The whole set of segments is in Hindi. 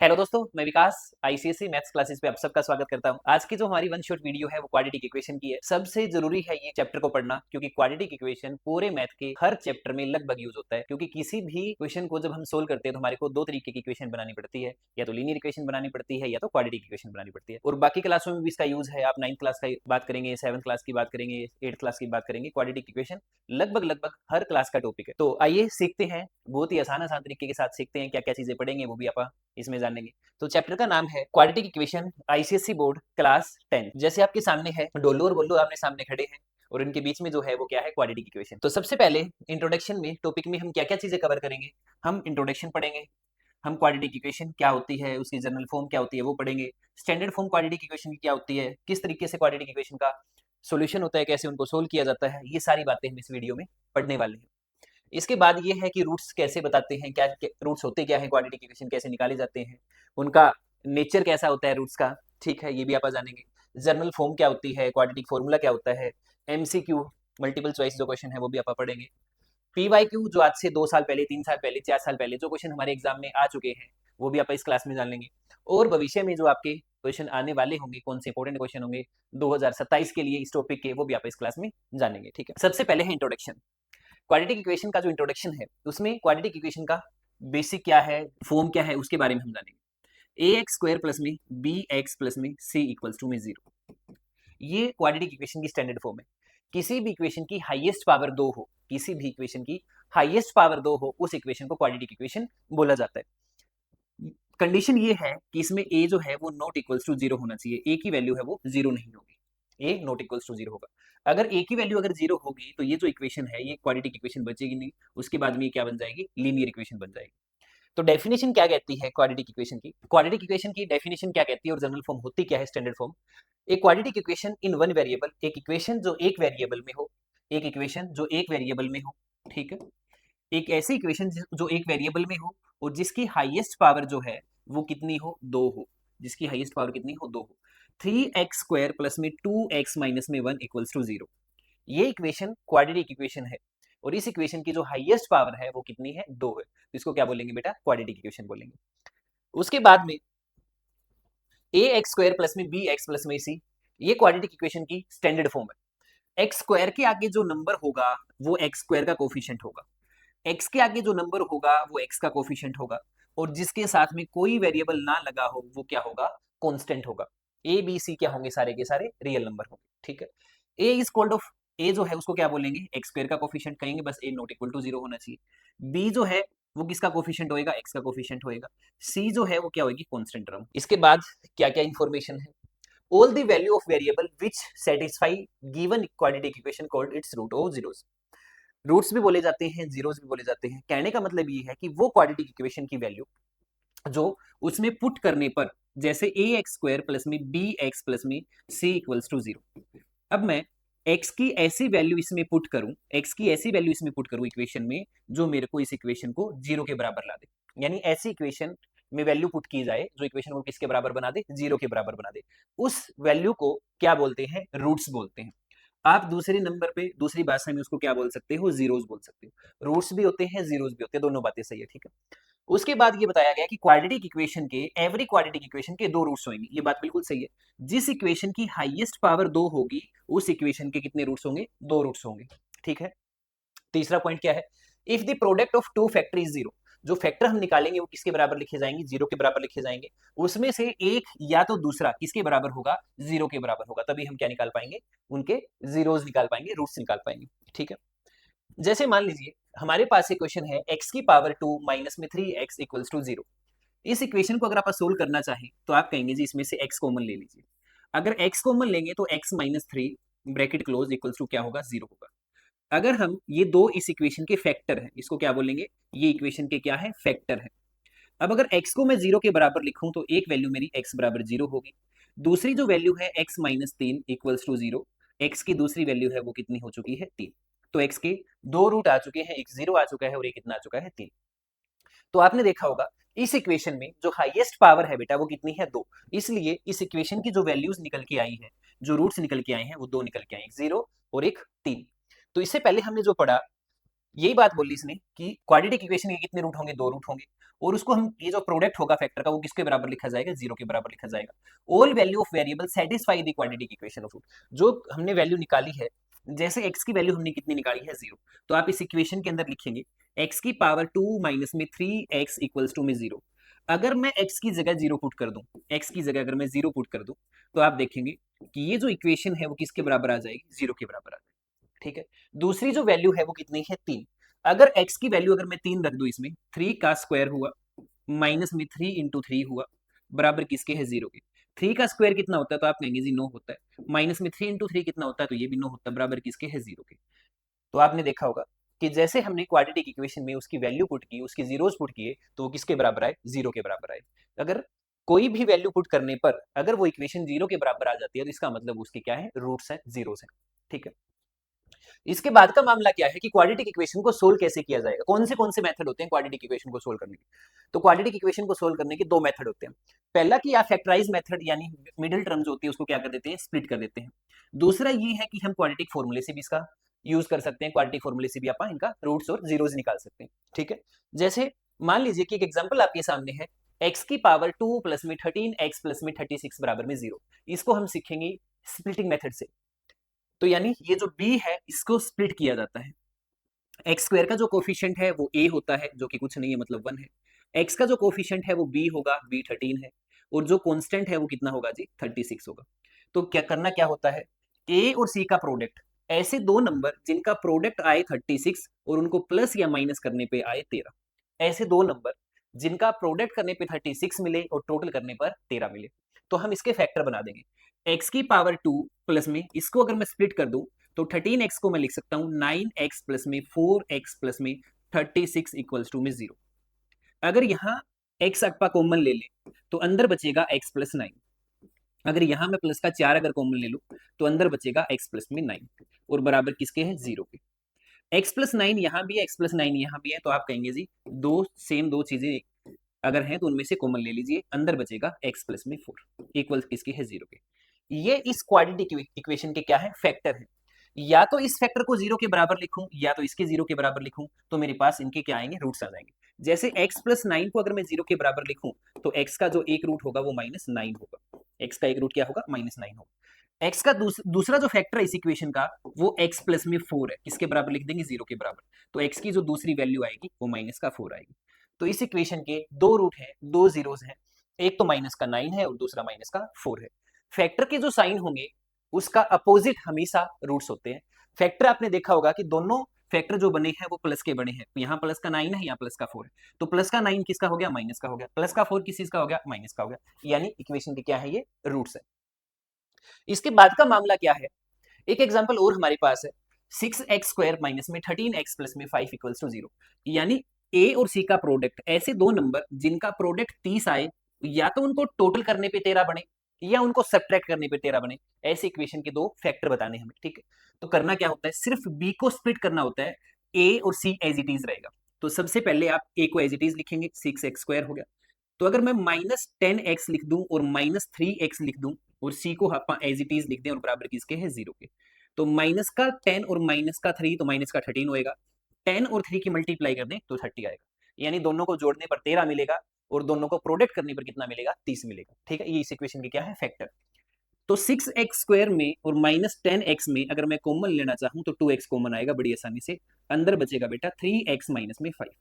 हेलो दोस्तों, मैं विकास आईसीएसई मैथ्स क्लासेस पे आप सबका स्वागत करता हूं। आज की जो हमारी वन शॉट वीडियो है वो क्वाड्रेटिक इक्वेशन की है। सबसे जरूरी है ये चैप्टर को पढ़ना, क्योंकि क्वाड्रेटिक इक्वेशन पूरे मैथ के हर चैप्टर में लगभग यूज होता है। क्योंकि किसी भी इक्वेशन को जब हम सोल्व करते हैं तो हमारे को दो तरीके की इक्वेशन बनानी पड़ती है, या तो लीनियर इक्वेशन बनानी पड़ती है या तो क्वाड्रेटिक इक्वेशन बनानी पड़ती है। और बाकी क्लासों में भी इसका यूज है। आप 9th क्लास की बात करेंगे, 7th क्लास की बात करेंगे, 8th क्लास की बात करेंगे, क्वाड्रेटिक इक्वेशन लगभग लगभग हर क्लास का टॉपिक है। तो आइए सीखते हैं, बहुत ही आसान आसान तरीके के साथ सीखते हैं। क्या क्या चीजें पढ़ेंगे वो भी आप इसमें जानेंगे। तो चैप्टर का नाम है quadratic equation, ICSE board class 10। जैसे आपके सामने है डोलू और बोल्लू आमने सामने खड़े हैं, और इनके बीच में जो है वो क्या है, क्वाड्रेटिक इक्वेशन। तो सबसे पहले इंट्रोडक्शन में टॉपिक में हम क्या क्या चीजें कवर करेंगे। हम इंट्रोडक्शन पढ़ेंगे, हम क्वाड्रेटिक इक्वेशन क्या होती है, उसकी जनरल फॉर्म क्या होती है वो पढ़ेंगे, स्टैंडर्ड फॉर्म क्वाड्रेटिक इक्वेशन की क्या होती है, किस तरीके से क्वाड्रेटिक इक्वेशन का सॉल्यूशन होता है, कैसे उनको सोल्व किया जाता है, ये सारी बातें हम इस वीडियो में पढ़ने वाले हैं। इसके बाद ये है कि रूट्स कैसे बताते हैं, क्या रूट्स होते क्या है, क्वाड्रेटिक इक्वेशन कैसे निकाले जाते हैं, उनका नेचर कैसा होता है रूट्स का, ठीक है, ये भी आप जानेंगे। जर्नल फॉर्म क्या होती है, क्वाड्रेटिक फॉर्मूला क्या होता है, एमसीक्यू मल्टीपल चॉइस जो क्वेश्चन है वो भी आप पढ़ेंगे। पीवाईक्यू जो आज से 2 साल पहले, 3 साल पहले, 4 साल पहले जो क्वेश्चन हमारे एग्जाम में आ चुके हैं वो भी आप इस क्लास में जान लेंगे। और भविष्य में जो आपके क्वेश्चन आने वाले होंगे, कौन से इंपॉर्टेंट क्वेश्चन होंगे 2027 के लिए इस टॉपिक के, वो भी आप इस क्लास में जानेंगे। ठीक है, सबसे पहले है इंट्रोडक्शन। क्वाड्रेटिक इक्वेशन का जो इंट्रोडक्शन है उसमें क्वाड्रेटिक इक्वेशन का बेसिक क्या है, फॉर्म क्या है, उसके बारे में हम जानेंगे। ए एक्स स्क्वायर प्लस में बी एक्स प्लस में सी इक्वल्स टू में 0, ये क्वाड्रेटिक इक्वेशन की स्टैंडर्ड फॉर्म है। किसी भी इक्वेशन की हाईएस्ट पावर 2 हो, किसी भी इक्वेशन की हाईएस्ट पावर 2 हो, उस इक्वेशन को क्वाड्रेटिक इक्वेशन बोला जाता है। कंडीशन ये है कि इसमें ए जो है वो नॉट इक्वल्स टू 0 होना चाहिए, ए की वैल्यू है वो 0 नहीं होगी, ए नॉट इक्वल्स टू 0 होगा। अगर ए की वैल्यू अगर 0 होगी तो ये जो इक्वेशन है ये क्वाड्रेटिक इक्वेशन बचेगी नहीं, उसके बाद में ये क्या बन जाएगी, लीनियर इक्वेशन बन जाएगी। तो डेफिनेशन क्या कहती है क्वाड्रेटिक इक्वेशन की, क्वाड्रेटिक इक्वेशन की डेफिनेशन क्या कहती है और जनरल फॉर्म होती क्या है, स्टैंडर्ड फॉर्म। एक quadratic equation in one variable, एक इक्वेशन जो एक वेरिएबल में हो, एक इक्वेशन जो एक वेरिएबल में हो, ठीक है, एक ऐसी इक्वेशन जो एक वेरिएबल में हो और जिसकी हाईएस्ट पावर जो है वो कितनी हो, 2 हो, जिसकी हाईएस्ट पावर कितनी हो, 2 हो। 3x² प्लस में 2x माइनस में 1 इक्वल्स टू 0, ये इक्वेशन क्वाड्रेटिक इक्वेशन है। और इस इक्वेशन की जो हाईएस्ट पावर है वो कितनी है, 2 है, तो इसको क्या बोलेंगे बेटा, क्वाड्रेटिक इक्वेशन बोलेंगे। उसके बाद में ए एक्स स्क्वायर प्लस में बी एक्स प्लस में सी, ये क्वाड्रेटिक इक्वेशन की स्टैंडर्ड फॉर्म है। एक्स स्क्वायर के आगे जो नंबर होगा वो एक्स स्क्वायर का कोफिशिएंट होगा, एक्स के आगे जो नंबर होगा वो एक्स का कोफिशिएंट होगा, और जिसके साथ में कोई वेरिएबल ना लगा हो वो क्या होगा, कांस्टेंट होगा। ए बी सी क्या होंगे, सारे के सारे रियल नंबर होंगे, ठीक है। ए इज कॉल्ड ऑफ, ए जो है उसको क्या बोलेंगे, एक्स स्क्वायर का कोफिशिएंट कहेंगे, बस ए नॉट इक्वल टू 0 होना चाहिए। बी जो है वो किसका कोफिशिएंट होएगा, एक्स का कोफिशिएंट होएगा। सी जो है वो क्या होगी, कांस्टेंट टर्म। इसके बाद क्या क्या इंफॉर्मेशन है, all the value of variable which satisfy given quadratic equation called its root or zeros। Roots भी बोले जाते हैं, जीरोस भी बोले जाते हैं। कहने का मतलब ये है कि वो क्वाड्रेटिक इक्वेशन की वैल्यू जो उसमें पुट करने पर, जैसे ए एक्स स्क्वायर प्लस में बी एक्स प्लस में सी इक्वल्स टू 0, अब मैं x की ऐसी वैल्यू इसमें पुट करूं, x की ऐसी वैल्यू इसमें पुट करूं इक्वेशन में जो मेरे को इस इक्वेशन को 0 के बराबर ला दे, यानी ऐसी इक्वेशन में वैल्यू पुट की जाए जो इक्वेशन को किसके बराबर बना दे, 0 के बराबर बना दे, उस वैल्यू को क्या बोलते हैं, रूट्स बोलते हैं। आप दूसरे नंबर पे दूसरी भाषा में उसको क्या बोल सकते हो, जीरोस बोल सकते हो। रूट्स भी होते हैं, जीरोस भी होते हैं, दोनों बातें सही है, ठीक है। उसके बाद ये बताया गया कि क्वाड्रेटिक इक्वेशन के, एवरी क्वाड्रेटिक इक्वेशन के 2 रूट्स होंगे, ये बात बिल्कुल सही है। जिस इक्वेशन की हाईएस्ट पावर 2 होगी उस इक्वेशन के कितने रूट्स होंगे, 2 रूट्स होंगे, ठीक है। तीसरा पॉइंट क्या है, if the product of two factor is 0, जो फैक्टर हम निकालेंगे वो किसके बराबर लिखे जाएंगे, 0 के बराबर लिखे जाएंगे। उसमें से एक या तो दूसरा किसके बराबर होगा, 0 के बराबर होगा, तभी हम क्या निकाल पाएंगे, उनके जीरोस निकाल पाएंगे, रूट्स निकाल पाएंगे, ठीक है। जैसे मान लीजिए हमारे पास एक क्वेश्चन है x की पावर 2 माइनस में 3x इक्वल्स टू 0। इस इक्वेशन को अगर आप सोल्व करना चाहें तो आप कहेंगे जी इसमें से x कॉमन ले लीजिए। अगर x कॉमन लेंगे तो x minus 3 bracket close equals to क्या होगा, 0 होगा। अगर हम ये दो इस इक्वेशन के फैक्टर हैं, इसको क्या बोलेंगे, ये इक्वेशन के क्या है, फैक्टर है। अब अगर x को मैं 0 के बराबर लिखूं तो एक वैल्यू मेरी x बराबर 0 होगी, दूसरी जो वैल्यू है x minus 3 equals to 0, x की दूसरी वैल्यू है वो कितनी हो चुकी है, 3। तो x के 2 रूट आ चुके हैं, एक 0 आ चुका है और एक कितना आ चुका है, 3। तो आपने देखा होगा इस इक्वेशन में जो हाईएस्ट पावर है बेटा वो कितनी है, 2। इसलिए इस इक्वेशन की जो वैल्यूज निकल के आई हैं, जो रूट्स निकल के आए हैं वो 2 निकल के आए, 0 और एक 3। तो इससे पहले हमने जो पढ़ा यही बात बोली इसने कि क्वाड्रेटिक इक्वेशन के कितने रूट होंगे, 2 रूट होंगे, और उसको हम ये जो प्रोडक्ट होगा फैक्टर का वो किसके बराबर लिखा जाएगा, 0 के बराबर लिखा जाएगा। All value of variable satisfy the quadratic equation of root. जो हमने वैल्यू निकाली है, जैसे x की वैल्यू हमने कितनी निकाली है, 0, तो आप इस इक्वेशन के अंदर लिखेंगे x की पावर 2 माइनस में 3x इक्वल्स टू में 0। अगर मैं x की जगह 0 पुट कर दूं, x की जगह अगर मैं 0 पुट कर दूं, तो आप देखेंगे कि ये जो इक्वेशन है वो किसके बराबर आ जाएगी, 0 के बराबर आ जाएगी। ठीक है, दूसरी जो वैल्यू है वो कितनी है, 3। अगर x की वैल्यू अगर मैं 3 रख दूं इसमें, 3 का स्क्वायर हुआ माइनस में 3 इंटू 3 हुआ बराबर किसके है, 0 के। 3 का स्क्वायर कितना होता है, तो आप कहेंगे जी 9 होता है। माइनस में 3 इंटू 3 कितना होता है, तो ये भी 9 होता है, बराबर किसके है, 0 के। तो आपने देखा होगा कि जैसे हमने क्वाड्रेटिक इक्वेशन में उसकी वैल्यू पुट की, उसकी जीरोस पुट किए, तो वो किसके बराबर आए, 0 के बराबर आए। अगर कोई भी वैल्यू पुट करने पर अगर वो इक्वेशन 0 के बराबर आ जाती है, तो इसका मतलब उसके क्या है, रूट्स हैं, जीरोस हैं। ठीक है, इसके बाद का मामला क्या है कि क्वाड्रेटिक इक्वेशन को सोल्व कैसे किया जाएगा, कौन से मेथड होते हैं क्वाड्रेटिक इक्वेशन को सोल्व करने के। तो क्वाड्रेटिक इक्वेशन को सोल्व करने के 2 मेथड होते हैं। पहला कि आप फैक्टराइज मेथड यानी मिडिल टर्म जो होती है उसको क्या कर देते हैं, स्प्लिट कर देते हैं। दूसरा ये है कि हम क्वाड्रेटिक फॉर्मूले से भी इसका यूज कर सकते हैं, क्वाड्रेटिक फॉर्मूले से भी आप इनका रूट्स और जीरोस निकाल सकते हैं। ठीक है, जैसे मान लीजिए कि एक एग्जांपल आपके सामने है, x की पावर 2 प्लस में 13x प्लस में 36 बराबर में 0। इसको हम सीखेंगे स्प्लिटिंग मेथड से। तो यानी ये जो b है इसको स्प्लिट किया जाता है। एक्स स्क्वायर का जो कोफिशिएंट है वो a होता है, जो कि कुछ नहीं है मतलब 1 है। x का जो कोफिशिएंट है वो b होगा, b 13 है, और जो कांस्टेंट है वो कितना होगा जी, 36 होगा। तो क्या करना क्या होता है, a और c का प्रोडक्ट, ऐसे दो नंबर जिनका प्रोडक्ट आए 36 और उनको प्लस या माइनस करने पे आए 13, ऐसे दो नंबर जिनका प्रोडक्ट करने पे 36 मिले और टोटल करने पर 13 मिले, तो हम इसके फैक्टर बना देंगे। x की पावर 2 प्लस में इसको अगर मैं स्प्लिट कर दूं, तो 13x को मैं लिख सकता हूं 9x प्लस में 4x प्लस में 36 इक्वल्स टू में 0। अगर यहां x अक्पा कॉमन ले ले तो अंदर बचेगा x प्लस 9। अगर यहां मैं प्लस का 4 अगर कॉमन ले लूं तो अंदर बचेगा x प्लस में 9, और बराबर किसके है, 0 के। x प्लस 9 यहां भी है, x प्लस 9 यहां भी है, तो आप कहेंगे जी दो चीजें अगर हैं तो उनमें से कॉमन ले लीजिए, अंदर बचेगा x प्लस में 4 इक्वल किसके है, 0 के। ये इस क्वाड्रेटिक इक्वेशन के क्या है, फैक्टर है। या तो इस फैक्टर को 0 के बराबर लिखूं या तो इसके 0 के बराबर लिखूं, तो मेरे पास इनके क्या आएंगे, रूट्स आ जाएंगे। जैसे x प्लस 9 को अगर मैं 0 के बराबर लिखूं, तो x का जो एक रूट होगा वो -9 होगा। x का एक रूट क्या होगा, -9 होगा। x का दूसरा जो फैक्टर है इस इक्वेशन का वो x प्लस में 4 है, किसके बराबर लिख देंगे, 0 के बराबर। तो x की जो दूसरी वैल्यू आएगी वो -4 आएगी। तो इस इक्वेशन के दो रूट हैं, दो जीरोस हैं, एक तो -9 है और दूसरा -4 है। फैक्टर के जो साइन होंगे उसका अपोजिट हमेशा रूट्स होते हैं। फैक्टर आपने देखा होगा कि दोनों फैक्टर जो बने हैं वो प्लस के बने हैं, यहाँ प्लस का 9 है, यहाँ प्लस का 4 है, तो प्लस का 9 किसका हो गया, माइनस का हो गया, प्लस का 4 किस चीज का हो गया, माइनस का हो गया। यानी इक्वेशन के क्या है, ये रूट्स है। इसके बाद का मामला क्या है, एक एग्जाम्पल और हमारे पास है, 6x स्क्वायर माइनस में 13x प्लस में 5 इक्वल्स टू 0। यानी a और c का प्रोडक्ट, ऐसे दो नंबर जिनका प्रोडक्ट 30 आए, या तो उनको टोटल करने पे 13 बने या उनको सब्ट्रैक्ट करने पे 13 बने, ऐसे इक्वेशन के दो फैक्टर बताने हमें। ठीक है, तो करना क्या होता है, सिर्फ b को स्प्लिट करना होता है, a और c एज इट इज रहेगा। तो सबसे पहले आप a को एज इट इज लिखेंगे, 6x स्क्वायर हो गया। तो अगर मैं -10x लिख दूं और -3x लिख दूं और c को आप एज इट इज लिख दें और बराबर किसके है, 0 के, तो माइनस का 10 और माइनस का 3 तो माइनस का 13 होएगा। 10 और 3 की मल्टीप्लाई कर दें तो 30 आएगा। यानी दोनों को जोड़ने पर 13 मिलेगा और दोनों को प्रोडक्ट करने पर कितना मिलेगा, 30 मिलेगा। ठीक है, ये इस इक्वेशन के क्या है, फैक्टर। तो 6x स्क्वायर में और -10x में अगर मैं कॉमन लेना चाहूं तो 2x कॉमन आएगा बड़ी आसानी से, अंदर बचेगा बेटा 3x माइनस में 5।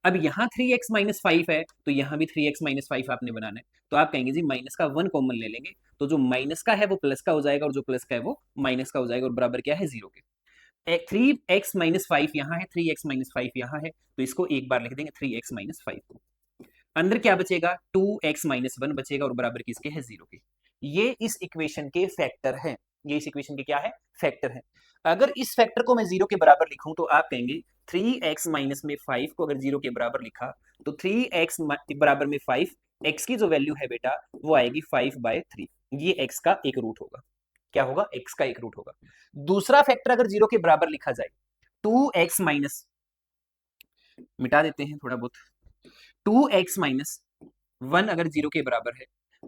अब यहाँ 3x माइनस 5 है तो यहाँ भी 3x माइनस 5 आपने बनाना है, तो आप कहेंगे जी माइनस का 1 कॉमन ले लेंगे, तो जो माइनस का है वो प्लस का हो जाएगा और जो प्लस का है वो माइनस का हो जाएगा, और बराबर क्या है, 0 के। 3x माइनस 5 यहाँ है, 3x माइनस 5 यहाँ है, तो इसको एक बार लिख देंगे 3x माइनस 5 को। अंदर क्या बचेगा, 2x माइनस 1 बचेगा और बराबर किसके है, 0 के। ये इस इक्वेशन के फैक्टर हैं, ये इस इक्वेशन के क्या है, फैक्टर हैं। अगर इस फैक्टर को मैं 0 के बराबर लिखूं तो आप कहेंगे 3x माइनस में 5 को अगर 0 के बराबर लिखा तो 3x बराबर में 5, x की जो वैल्यू है बेटा वो आएगी 5/3। ये x का एक रूट होगा, क्या होगा, x का एक रूट होगा। दूसरा फैक्टर अगर 0 के बराबर लिखा जाए, 2x माइनस, मिटा देते हैं थोड़ा बहुत, 2x माइनस 1 अगर 0 के बराबर है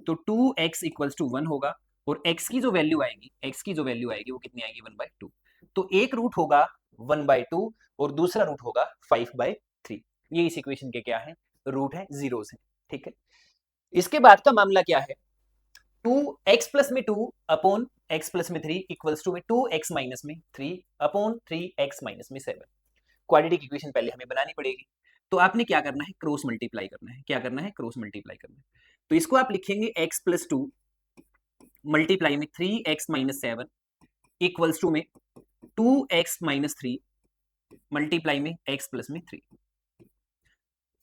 तो 2x इक्वल्स टू 1 होगा, और x की जो वैल्यू आएगी, x की जो वैल्यू आएगी वो कितनी आएगी, 1/2। तो एक रूट होगा 1/2 और दूसरा रूट होगा 5/3। ये इस इक्वेशन के क्या है, रूट है, जीरोस है। ठीक है, इसके बाद का मामला क्या है, 2x प्लस में 2 अपॉन x प्लस में 3 इक्वल्स टू में 2x माइनस में 3 अपॉन 3x माइनस में 7। क्वाड्रेटिक इक्वेशन पहले हमें बनानी पड़ेगी, तो आपने क्या करना है, क्रॉस मल्टीप्लाई करना है। क्या करना है, क्रॉस मल्टीप्लाई करना है। तो इसको आप लिखेंगे x प्लस 2 मल्टीप्लाई में 3x माइनस 7 इक्वल्स टू में 2x माइनस 3 मल्टीप्लाई में x प्लस में 3।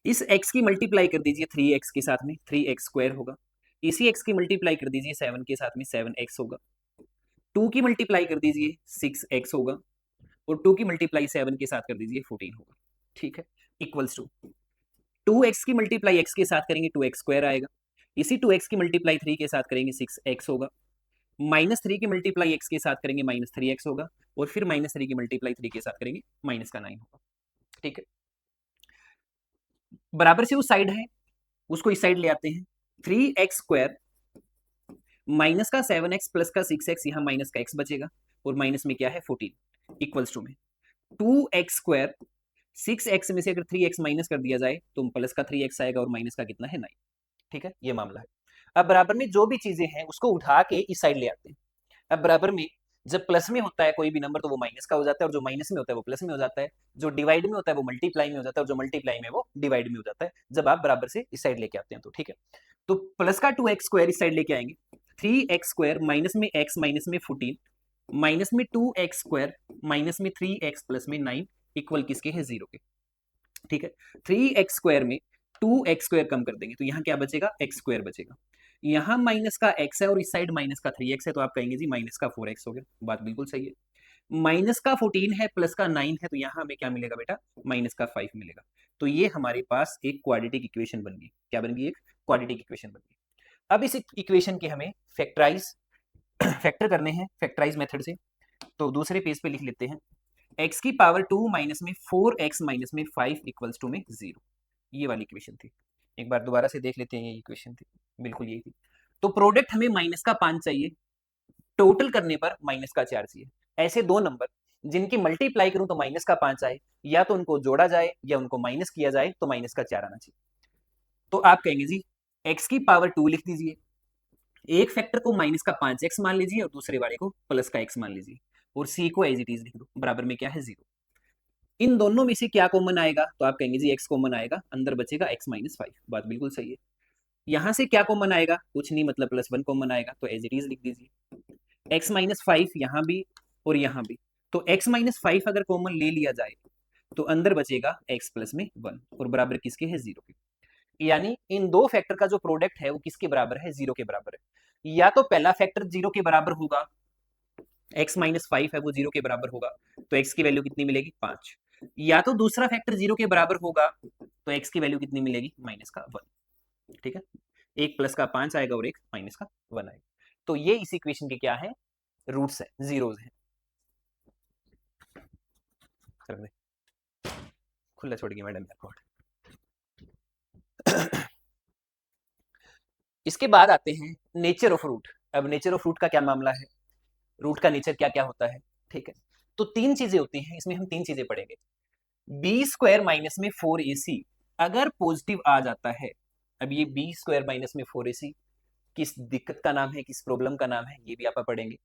इस x की मल्टीप्लाई कर दीजिए 3x के साथ में, 3x स्क्वायर होगा। इसी x की मल्टीप्लाई कर दीजिए 7 के साथ में, 7x होगा। 2 की मल्टीप्लाई कर दीजिए 6x होगा, और 2 की मल्टीप्लाई 7 के साथ कर दीजिए 14 होगा। ठीक है, इक्वल्स टू 2x की मल्टीप्लाई x के साथ करेंगे 2x स्क्वायर आएगा। इसी 2x की मल्टीप्लाई 3 के साथ करेंगे 6x होगा। -3 की मल्टीप्लाई x के साथ करेंगे -3x होगा, और फिर -3 की मल्टीप्लाई 3 के साथ करेंगे -9 होगा। ठीक है, बराबर से उस साइड है, उसको इस साइड ले आते हैं। 3x स्क्वायर माइनस का 7x प्लस का 6x, यहाँ माइनस का x बचेगा, और माइनस में क्या है 14 इक्वल्स टू में 2x स्क्वायर 6x में से अगर 3x माइनस कर दिया जाए तो प्लस का 3x आएगा, और माइनस का कितना है 9। ठीक है, ये मामला है। अब बराबर में जो भी चीजें हैं उसको उठा के इस साइड ले आते हैं। अब बराबर में जब प्लस में होता है कोई भी नंबर तो वो माइनस का हो जाता है, और जो माइनस में होता है वो प्लस में हो जाता है। जो डिवाइड में होता है वो मल्टीप्लाई में हो जाता है, और जो मल्टीप्लाई में वो डिवाइड में हो जाता है, जब आप बराबर से इस साइड लेके आते हैं तो। ठीक है, तो प्लस का 2x स्क्वायर इस साइड लेके आएंगे, 3x स्क्वायर माइनस में x माइनस में 14 माइनस में 2x स्क्वायर माइनस में 3x प्लस में 9 इक्वल किसके है, 0 के। ठीक है, 3x स्क्वायर में 2x स्क्वायर कम कर देंगे तो यहाँ क्या बचेगा, x स्क्वायर बचेगा। यहाँ माइनस का x है और इस साइड माइनस का 3x है, तो आप कहेंगे जी माइनस का 4x हो गया। बात बिल्कुल सही है। माइनस का 14 है प्लस का 9 है, तो यहाँ हमें क्या मिलेगा बेटा, माइनस का 5 मिलेगा। तो ये हमारे पास एक क्वाड्रेटिक इक्वेशन बन गई। क्या बन गई, एक क्वाड्रेटिक इक्वेशन बन गई। अब इस इक्वेशन के हमें फैक्टर करने हैं फैक्टराइज मेथड से। तो दूसरे पेज पे लिख लेते हैं, x की पावर 2 माइनस में 4x माइनस में 5 इक्वल्स टू में 0। ये वाली इक्वेशन थी। एक बार दोबारा से देख लेते हैं, ये इक्वेशन थी, बिल्कुल यही थी। तो प्रोडक्ट हमें माइनस का 5 चाहिए, टोटल करने पर माइनस का 4 चाहिए। ऐसे दो नंबर जिनकी मल्टीप्लाई करूं तो माइनस का 5 आए, या तो उनको जोड़ा जाए या उनको माइनस किया जाए तो माइनस का 4 आना चाहिए। तो आप कहेंगे जी x की पावर 2 लिख दीजिए, एक फैक्टर को माइनस का 5x मान लीजिए और दूसरे वाले को प्लस का x मान लीजिए, और c को एज इट इज लिख दो, बराबर में क्या है 0। इन दोनों में से क्या कॉमन आएगा, तो आप कहेंगे जी x कॉमन आएगा, अंदर बचेगा x माइनस 5। बात बिल्कुल सही है। यहां से क्या कॉमन आएगा, कुछ नहीं, मतलब +1 कॉमन आएगा, तो एज इट इज लिख दीजिए। x माइनस 5 यहाँ भी और यहाँ भी, तो x माइनस 5 अगर कॉमन ले लिया जाए तो अंदर बचेगा x प्लस में 1, और बराबर किसके है, 0 के। यानी इन दो फैक्टर का जो प्रोडक्ट है वो किसके बराबर है, 0 के बराबर है। या तो पहला फैक्टर 0 के बराबर होगा, x माइनस 5 है वो 0 के बराबर होगा, तो x की वैल्यू कितनी मिलेगी, 5। या तो दूसरा फैक्टर 0 के बराबर होगा, तो x की वैल्यू कितनी मिलेगी, माइनस का 1। ठीक है, एक प्लस का 5 आएगा और एक माइनस का 1 आएगा। तो ये इस इक्वेशन के क्या है, रूट्स है, जीरोस है। खुला छोड़ गया मैडम कोड। इसके बाद आते हैं नेचर ऑफ रूट। अब नेचर ऑफ रूट का क्या मामला है, रूट का नेचर क्या क्या होता है। ठीक है, तो 3 चीजें होती हैं इसमें, हम 3 चीजें पढ़ेंगे। बी स्क्वायर माइनस में 4ac अगर पॉजिटिव आ जाता है, अब ये बी स्क्वायर माइनस में 4ac किस दिक्कत का नाम है, किस प्रॉब्लम का नाम है, ये भी आप पढ़ेंगे।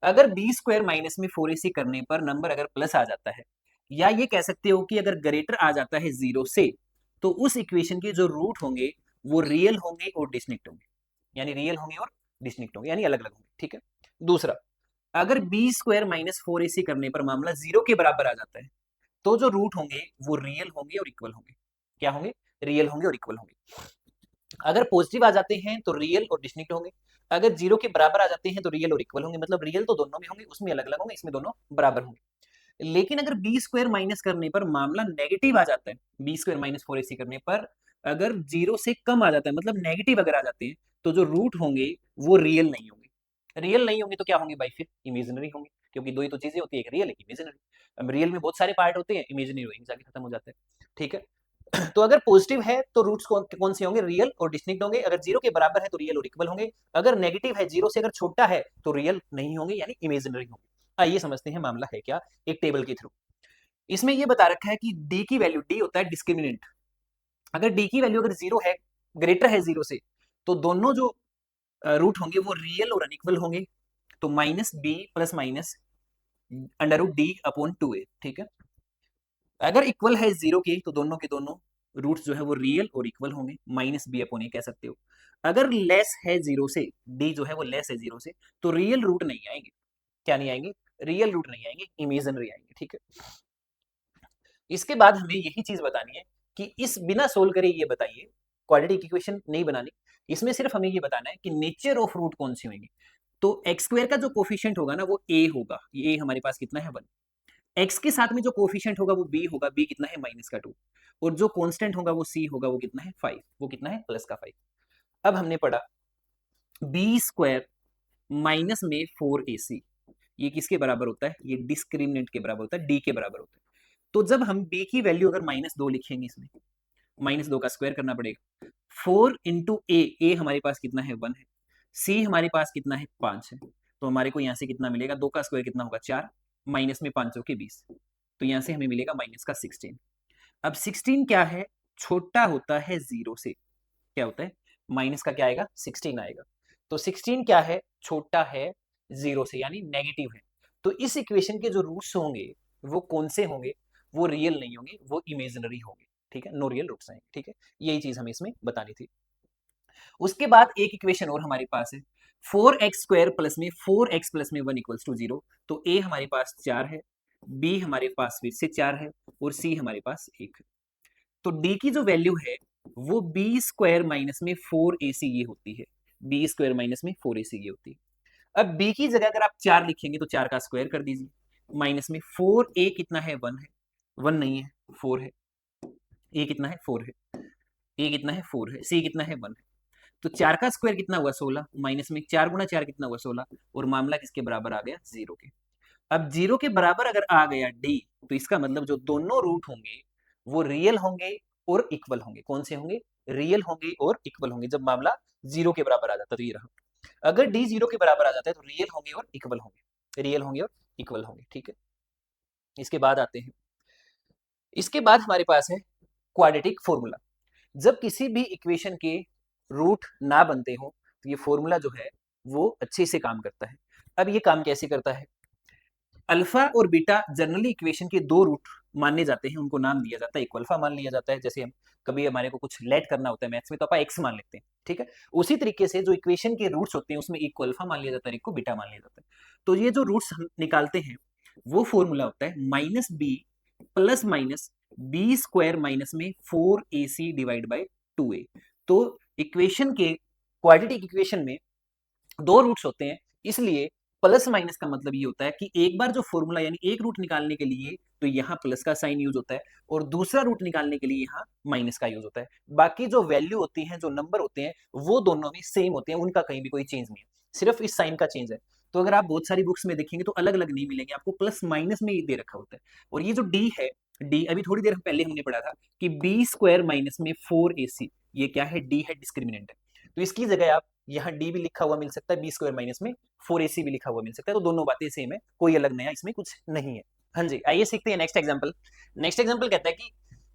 अगर बी स्क्वायर माइनस में 4ac करने पर नंबर अगर प्लस आ जाता है, या ये कह सकते हो कि अगर ग्रेटर आ जाता है 0 से, तो उस इक्वेशन के जो रूट होंगे वो रियल होंगे और डिस्टिंक्ट होंगे, यानी रियल होंगे और डिस्टिंक्ट होंगे, यानी अलग अलग होंगे। ठीक है, दूसरा, अगर बी स्क्वायर माइनस 4ac करने पर मामला 0 के बराबर आ जाता है, तो जो रूट होंगे वो रियल होंगे और इक्वल होंगे। क्या होंगे, रियल होंगे और इक्वल होंगे। अगर पॉजिटिव आ जाते हैं तो रियल और डिस्टिंक्ट होंगे, अगर 0 के बराबर आ जाते हैं तो रियल और इक्वल होंगे, मतलब रियल तो दोनों में होंगे, उसमें अलग अलग होंगे, इसमें दोनों बराबर होंगे। लेकिन अगर बी स्क्वायर माइनस करने पर मामला नेगेटिव आ जाता है, बी स्क्वायर माइनस 4ac करने पर अगर 0 से कम आ जाता है, मतलब नेगेटिव अगर आ जाते हैं, तो जो रूट होंगे वो रियल नहीं होंगे। रियल नहीं होंगे तो क्या होंगे भाई, फिर इमेजिनरी होंगे, क्योंकि दो ही तो चीजें होती है, एक रियल एक इमेजिनरी। अब रियल में बहुत सारे पार्ट होते हैं, इमेजिनरी वहीं जाके खत्म हो जाते हैं। ठीक है, तो अगर पॉजिटिव है तो रूट्स कौन से होंगे, रियल और डिस्टिंक्ट होंगे। अगर 0 के बराबर है तो रियल और इक्वल होंगे। अगर नेगेटिव है, 0 से अगर छोटा है तो रियल नहीं होंगे, यानी इमेजिनरी होंगे। आइए समझते हैं मामला है क्या, एक टेबल के थ्रू। इसमें ये बता रखा है कि डी की वैल्यू, डी होता है डिस्क्रिमिनेंट, अगर डी की वैल्यू अगर जीरो है, ग्रेटर है जीरो से, तो दोनों जो रूट होंगे वो रियल और अनइक्वल होंगे। तो minus B plus minus under root D upon two A, ठीक है। अगर इक्वल है जीरो के तो दोनों के दोनों रूट्स जो है वो रियल और इक्वल होंगे, माइनस बी अपॉन ए कह सकते हो। अगर लेस है जीरो से, डी जो है वो लेस है जीरो से, तो रियल रूट नहीं आएंगे। क्या नहीं आएंगे? रियल रूट नहीं आएंगे, इमेजिनरी आएंगे, ठीक है। इसके बाद हमें यही चीज बतानी है कि इस बिना सोल्व करे ये बताइए, क्वाड्रेटिक इक्वेशन नहीं बनानी, इसमें सिर्फ हमें ये बताना है कि नेचर ऑफ रूट कौन सी होंगी। तो एक्स स्क्वायर का जो कोफिशिएंट होगा ना वो ए होगा, ये हमारे पास कितना है 1। एक्स के साथ में जो कोफिशिएंट होगा वो बी होगा, बी कितना है -2। और जो कांस्टेंट होगा वो सी होगा, वो कितना है 5, वो कितना है +5। अब हमने पढ़ा बी स्क्वायर माइनस में 4ac, ये किसके बराबर होता है? ये डिस्क्रिमिनेंट के बराबर होता है, डी के बराबर होता है। तो जब हम b की वैल्यू अगर -2 लिखेंगे, इसमें -2 का स्क्वायर करना पड़ेगा। 4 इंटू ए हमारे पास कितना है 1 है, सी हमारे पास कितना है 5 है। तो हमारे को यहाँ से कितना मिलेगा, 2 का स्क्वायर कितना होगा 4, माइनस में 5 के 20, तो यहाँ से हमें मिलेगा माइनस का 16। अब 16 क्या है? छोटा होता है जीरो से, क्या होता है? माइनस का क्या आएगा? 16 आएगा। तो 16 क्या है? छोटा है जीरो से, यानी नेगेटिव है। तो इस इक्वेशन के जो रूट्स होंगे वो कौन से होंगे? वो रियल नहीं होंगे, वो इमेजिनरी होंगे, ठीक है, नो रियल रूट्स आएंगे, ठीक है। यही चीज हमें इसमें बतानी थी। उसके बाद एक इक्वेशन और हमारे पास है 4x² प्लस में 4x प्लस में 1 इक्वल्स टू 0। तो ए हमारे पास 4 है, बी हमारे पास फिर से 4 है, और सी हमारे पास 1 है। तो डी की जो वैल्यू है वो बी स्क्वायर माइनस में 4ac ये होती है, बी स्क्वायर माइनस में 4ac ये होती है। अब बी की जगह अगर आप 4 लिखेंगे तो 4 का स्क्वायर कर दीजिए, माइनस में 4a कितना है 1 है, 1 नहीं है 4 है, ए कितना है 4 है, ए कितना है 4 है, सी कितना है 1 है। तो 4 का स्क्वायर कितना हुआ 16, माइनस में 4 गुना 4 कितना हुआ 16, और मामला किसके बराबर आ गया? 0 के। अब 0 के बराबर अगर आ गया डी, तो इसका मतलब जो दोनों रूट होंगे वो रियल होंगे और इक्वल होंगे। कौन से होंगे? रियल होंगे और इक्वल होंगे, जब मामला 0 के बराबर आ जाता है। तो ये रहा, अगर डी 0 के बराबर आ जाता है तो रियल होंगे और इक्वल होंगे, रियल होंगे और इक्वल होंगे, ठीक है। इसके बाद आते हैं, इसके बाद हमारे पास है क्वाड्रेटिक फॉर्मूला। जब किसी भी इक्वेशन के रूट ना बनते हो तो ये फॉर्मूला जो है वो अच्छे से काम करता है। अब ये काम कैसे करता है? अल्फा और बीटा जनरली इक्वेशन के दो रूट माने जाते हैं, उनको नाम दिया जाता है, एक अल्फा मान लिया जाता है, जैसे हम कभी हमारे को कुछ लेट करना होता है मैथ्स में तो आप एक्स मान लेते हैं, ठीक है। उसी तरीके से जो इक्वेशन के रूट्स होते हैं उसमें एक को अल्फा मान लिया जाता है, एक को बीटा मान लिया जाता है। तो ये जो रूट्स हम निकालते हैं वो फॉर्मूला होता है minus B plus minus b square minus में 4ac डिवाइड बाई 2a। तो इक्वेशन के, क्वाड्रेटिक इक्वेशन में दो रूट्स होते हैं, इसलिए प्लस माइनस का मतलब ये होता है कि एक बार जो फॉर्मूला यानी एक रूट निकालने के लिए तो यहाँ प्लस का साइन यूज होता है, और दूसरा रूट निकालने के लिए यहाँ माइनस का यूज होता है। बाकी जो वैल्यू होती है, जो नंबर होते हैं, वो दोनों भी सेम होते हैं, उनका कहीं भी कोई चेंज नहीं है, सिर्फ इस साइन का चेंज है। तो अगर आप बहुत सारी बुक्स में देखेंगे तो अलग अलग नहीं मिलेंगे आपको, प्लस माइनस में ये दे रखा होता है। और ये जो डी है, डी अभी थोड़ी देर पहले हमने पढ़ा था कि बी स्क्वायर माइनस में 4ac, ये क्या है? डी है, डिस्क्रिमिनेंट है। तो इसकी जगह आप यहाँ डी भी लिखा हुआ मिल सकता है, बी स्क्वायर माइनस में 4ac भी लिखा हुआ मिल सकता है। तो दोनों बातें सेम है, कोई अलग नया इसमें कुछ नहीं है। हाँ जी, आइए सीखते हैं नेक्स्ट एग्जांपल। नेक्स्ट एग्जांपल कहता है कि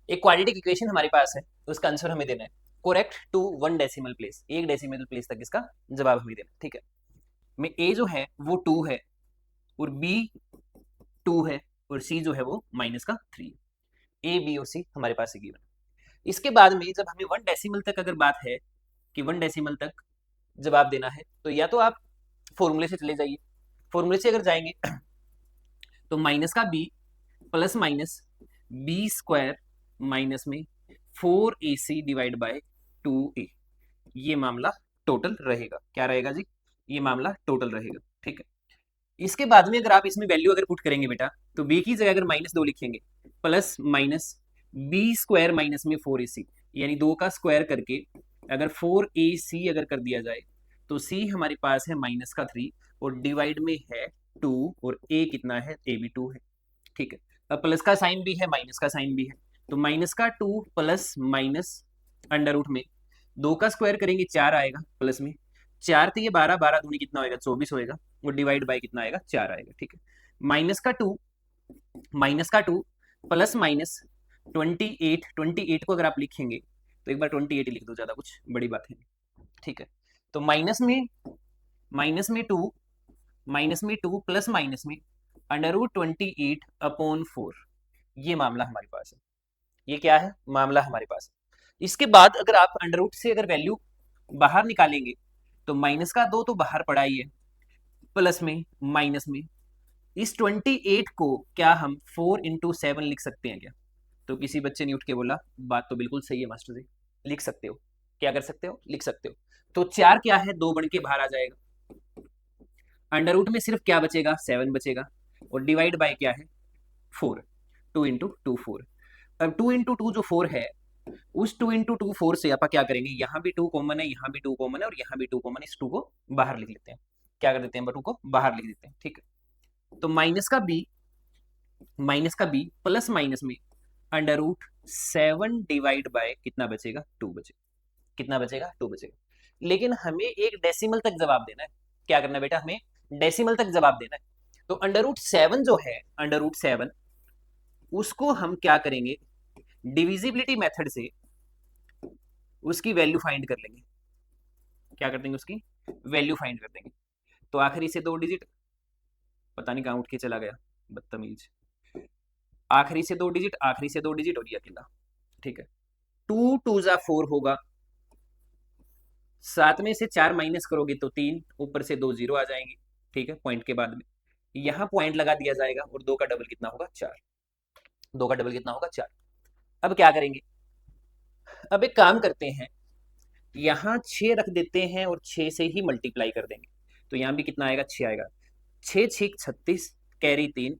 एक क्वाड्रेटिक इक्वेशन हमारे पास है, तो उसका आंसर हमें देना है correct to 1 decimal place, 1 decimal place तक इसका जवाब हमें देना, ठीक है। में ए जो है वो 2 है, और बी 2 है, और सी जो है वो -3। ए बी और सी हमारे पास है गिवन। इसके बाद में जब हमें 1 डेसिमल तक अगर बात है कि 1 डेसिमल तक जवाब देना है, तो या तो आप फॉर्मूले से चले जाइए, फॉर्मूले से अगर जाएंगे तो माइनस का b plus minus b square minus में 4ac डिवाइड बाय 2a, ये मामला टोटल रहेगा। क्या रहेगा जी? ये मामला टोटल रहेगा, ठीक है। इसके बाद में अगर आप इसमें वैल्यू अगर पुट करेंगे बेटा, तो b की जगह अगर -2 लिखेंगे, plus minus b square minus में 4ac, यानी 2 का स्क्वायर करके अगर 4ac अगर कर दिया जाए तो c हमारे पास है -3, और डिवाइड में है 2, और a कितना है? a भी 2 है, ठीक है। अब प्लस का साइन भी है, माइनस का साइन भी है, तो माइनस का 2 प्लस माइनस अंडर रूट में 2 का स्क्वायर करेंगे 4 आएगा, प्लस में 4 तो ये 12, 12 दूनी कितना होएगा? 24 होएगा, और डिवाइड बाय कितना आएगा? 4 आएगा, ठीक है। माइनस का 2 माइनस का 2 प्लस माइनस 28 को अगर आप लिखेंगे तो एक बार 28 लिख दो, ज्यादा कुछ बड़ी बात है, ठीक है। तो माइनस में टू प्लस माइनस में √28/4, ये मामला हमारे पास है। ये क्या है मामला हमारे पास। इसके बाद अगर आप अंडर रूट से अगर वैल्यू बाहर निकालेंगे तो माइनस का 2 तो बाहर पड़ा ही है, प्लस में माइनस में इस 28 को क्या हम 4 × 7 लिख सकते हैं क्या? तो किसी बच्चे ने उठ के बोला बात तो बिल्कुल सही है मास्टर जी, लिख सकते हो। क्या कर सकते हो? लिख सकते हो। तो 4 क्या है, 2 बन के बाहर आ जाएगा, अंडर रूट में सिर्फ क्या बचेगा, 7 बचेगा, और डिवाइड बाय क्या है, 4, 2 × 2 4। अब 2 × 2 जो 4 है, उस 2 × 2 4 से आप क्या करेंगे, यहाँ भी 2 कॉमन है, यहाँ भी 2 कॉमन है, और यहाँ भी 2 कॉमन है, इस 2 को बाहर लिख लेते हैं। क्या कर देते हैं, 2 को बाहर लिख देते हैं, ठीक है। तो माइनस का बी प्लस माइनस में √7 डिवाइड बाय कितना बचेगा, 2 बचेगा। कितना बचेगा, 2 बचेगा। लेकिन हमें एक डेसिमल तक जवाब देना है। क्या करना है बेटा, हमें डेसिमल तक जवाब देना है। तो √7 जो है, √7 उसको हम क्या करेंगे, डिविजिबिलिटी मेथड से उसकी वैल्यू फाइंड कर लेंगे। क्या कर देंगे, उसकी वैल्यू फाइंड कर देंगे। तो आखिरी से 2 डिजिट, पता नहीं कहां उठ के चला गया बदतमीज, आखिरी से 2 डिजिट, आखिरी से 2 डिजिट और ये अकेला, ठीक है। 2 2 जा 4 होगा, 7 में से 4 माइनस करोगे तो 3, ऊपर से 2 0 आ जाएंगे, ठीक है, पॉइंट के बाद में यहां पॉइंट लगा दिया जाएगा, और 2 का डबल कितना होगा, 4। 2 का डबल कितना होगा, 4। अब क्या करेंगे, अब एक काम करते हैं, यहां 6 रख देते हैं और 6 से ही मल्टीप्लाई कर देंगे। तो यहां भी कितना आएगा, 6 आएगा, 6 6 36, कैरी 3,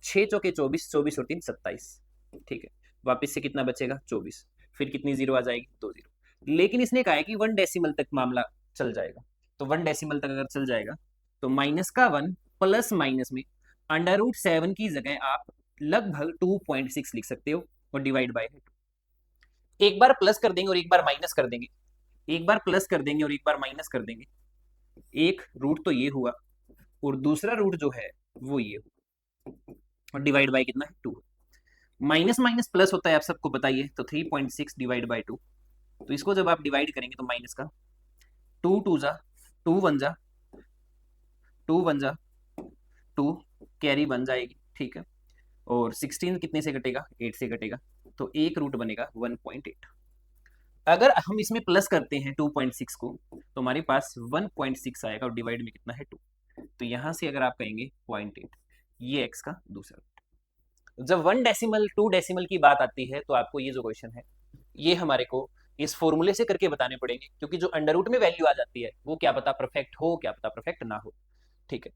6 चौके 24, 24 और 3 27, ठीक है। वापस से कितना बचेगा, 24, फिर कितनी जीरो आ जाएगी, 2 जीरो। लेकिन इसने कहा है कि 1 डेसिमल तक मामला चल जाएगा, तो 1 डेसिमल तक अगर चल जाएगा तो माइनस का 1 प्लस माइनस में √7 की जगह आप लगभग 2.6 लिख सकते हो, और डिवाइड बाय 2। एक बार प्लस कर देंगे और एक बार माइनस कर देंगे, एक बार प्लस कर देंगे और एक बार माइनस कर देंगे। एक रूट तो ये हुआ, और दूसरा रूट जो है वो ये हुआ, और डिवाइड बाय कितना है, 2। माइनस माइनस प्लस होता है, आप सबको बताइए। तो 3.6 डिवाइड बाय 2, तो इसको जब आप डिवाइड करेंगे तो माइनस का 2 2 जा 2 1 जा 2 1 जा 2, कैरी बन जाएगी, ठीक है। और 16 कितने से कटेगा, 8 से कटेगा, तो एक रूट बनेगा 1.8। अगर हम इसमें प्लस करते हैं 2.6 को, तो हमारे पास 1.6 आएगा, और डिवाइड में कितना है, 2। तो यहां से अगर आप कहेंगे 0.8, ये एक्स का दूसरा रूट। जब 1 डेसिमल 2 डेसिमल की बात आती है, तो आपको ये जो क्वेश्चन है, ये हमारे को इस फॉर्मूले से करके बताने पड़ेंगे, क्योंकि जो अंडर रूट में वैल्यू आ जाती है वो क्या पता परफेक्ट हो, क्या पता परफेक्ट ना हो, ठीक है।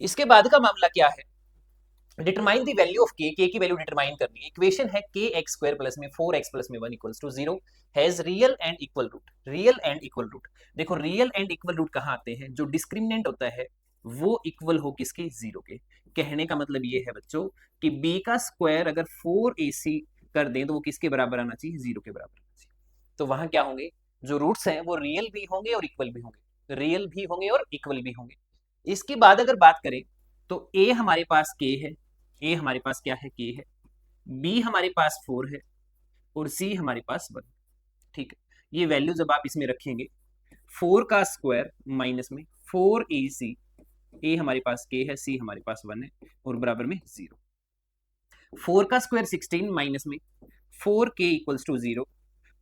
इसके बाद का मामला क्या है, डिटरमाइन द वैल्यू ऑफ के की वैल्यू डिटरमाइन करनी है। इक्वेशन है kx² प्लस में 4x प्लस में 1 equals to 0 has real and equal root. Real and equal root, देखो रियल एंड इक्वल रूट कहाँ आते हैं, जो डिस्क्रिमिनेंट होता है वो इक्वल हो किसके, 0 के। कहने का मतलब ये है बच्चों कि b का स्क्वायर अगर 4ac कर दें तो वो किसके बराबर आना चाहिए, 0 के बराबर आना चाहिए। तो वहां क्या होंगे, जो रूट्स हैं वो रियल भी होंगे और इक्वल भी होंगे, रियल भी होंगे और इक्वल भी होंगे। इसके बाद अगर बात करें तो a हमारे पास k है, ए हमारे पास क्या है, के है, बी हमारे पास 4 है, और सी हमारे पास 1, ठीक है। ये वैल्यू जब आप इसमें रखेंगे, 4 का स्क्वायर माइनस में 4ac, ए हमारे पास के है, सी हमारे पास 1 है, और बराबर में 0। 4 का स्क्वायर 16 माइनस में 4k इक्वल्स टू 0।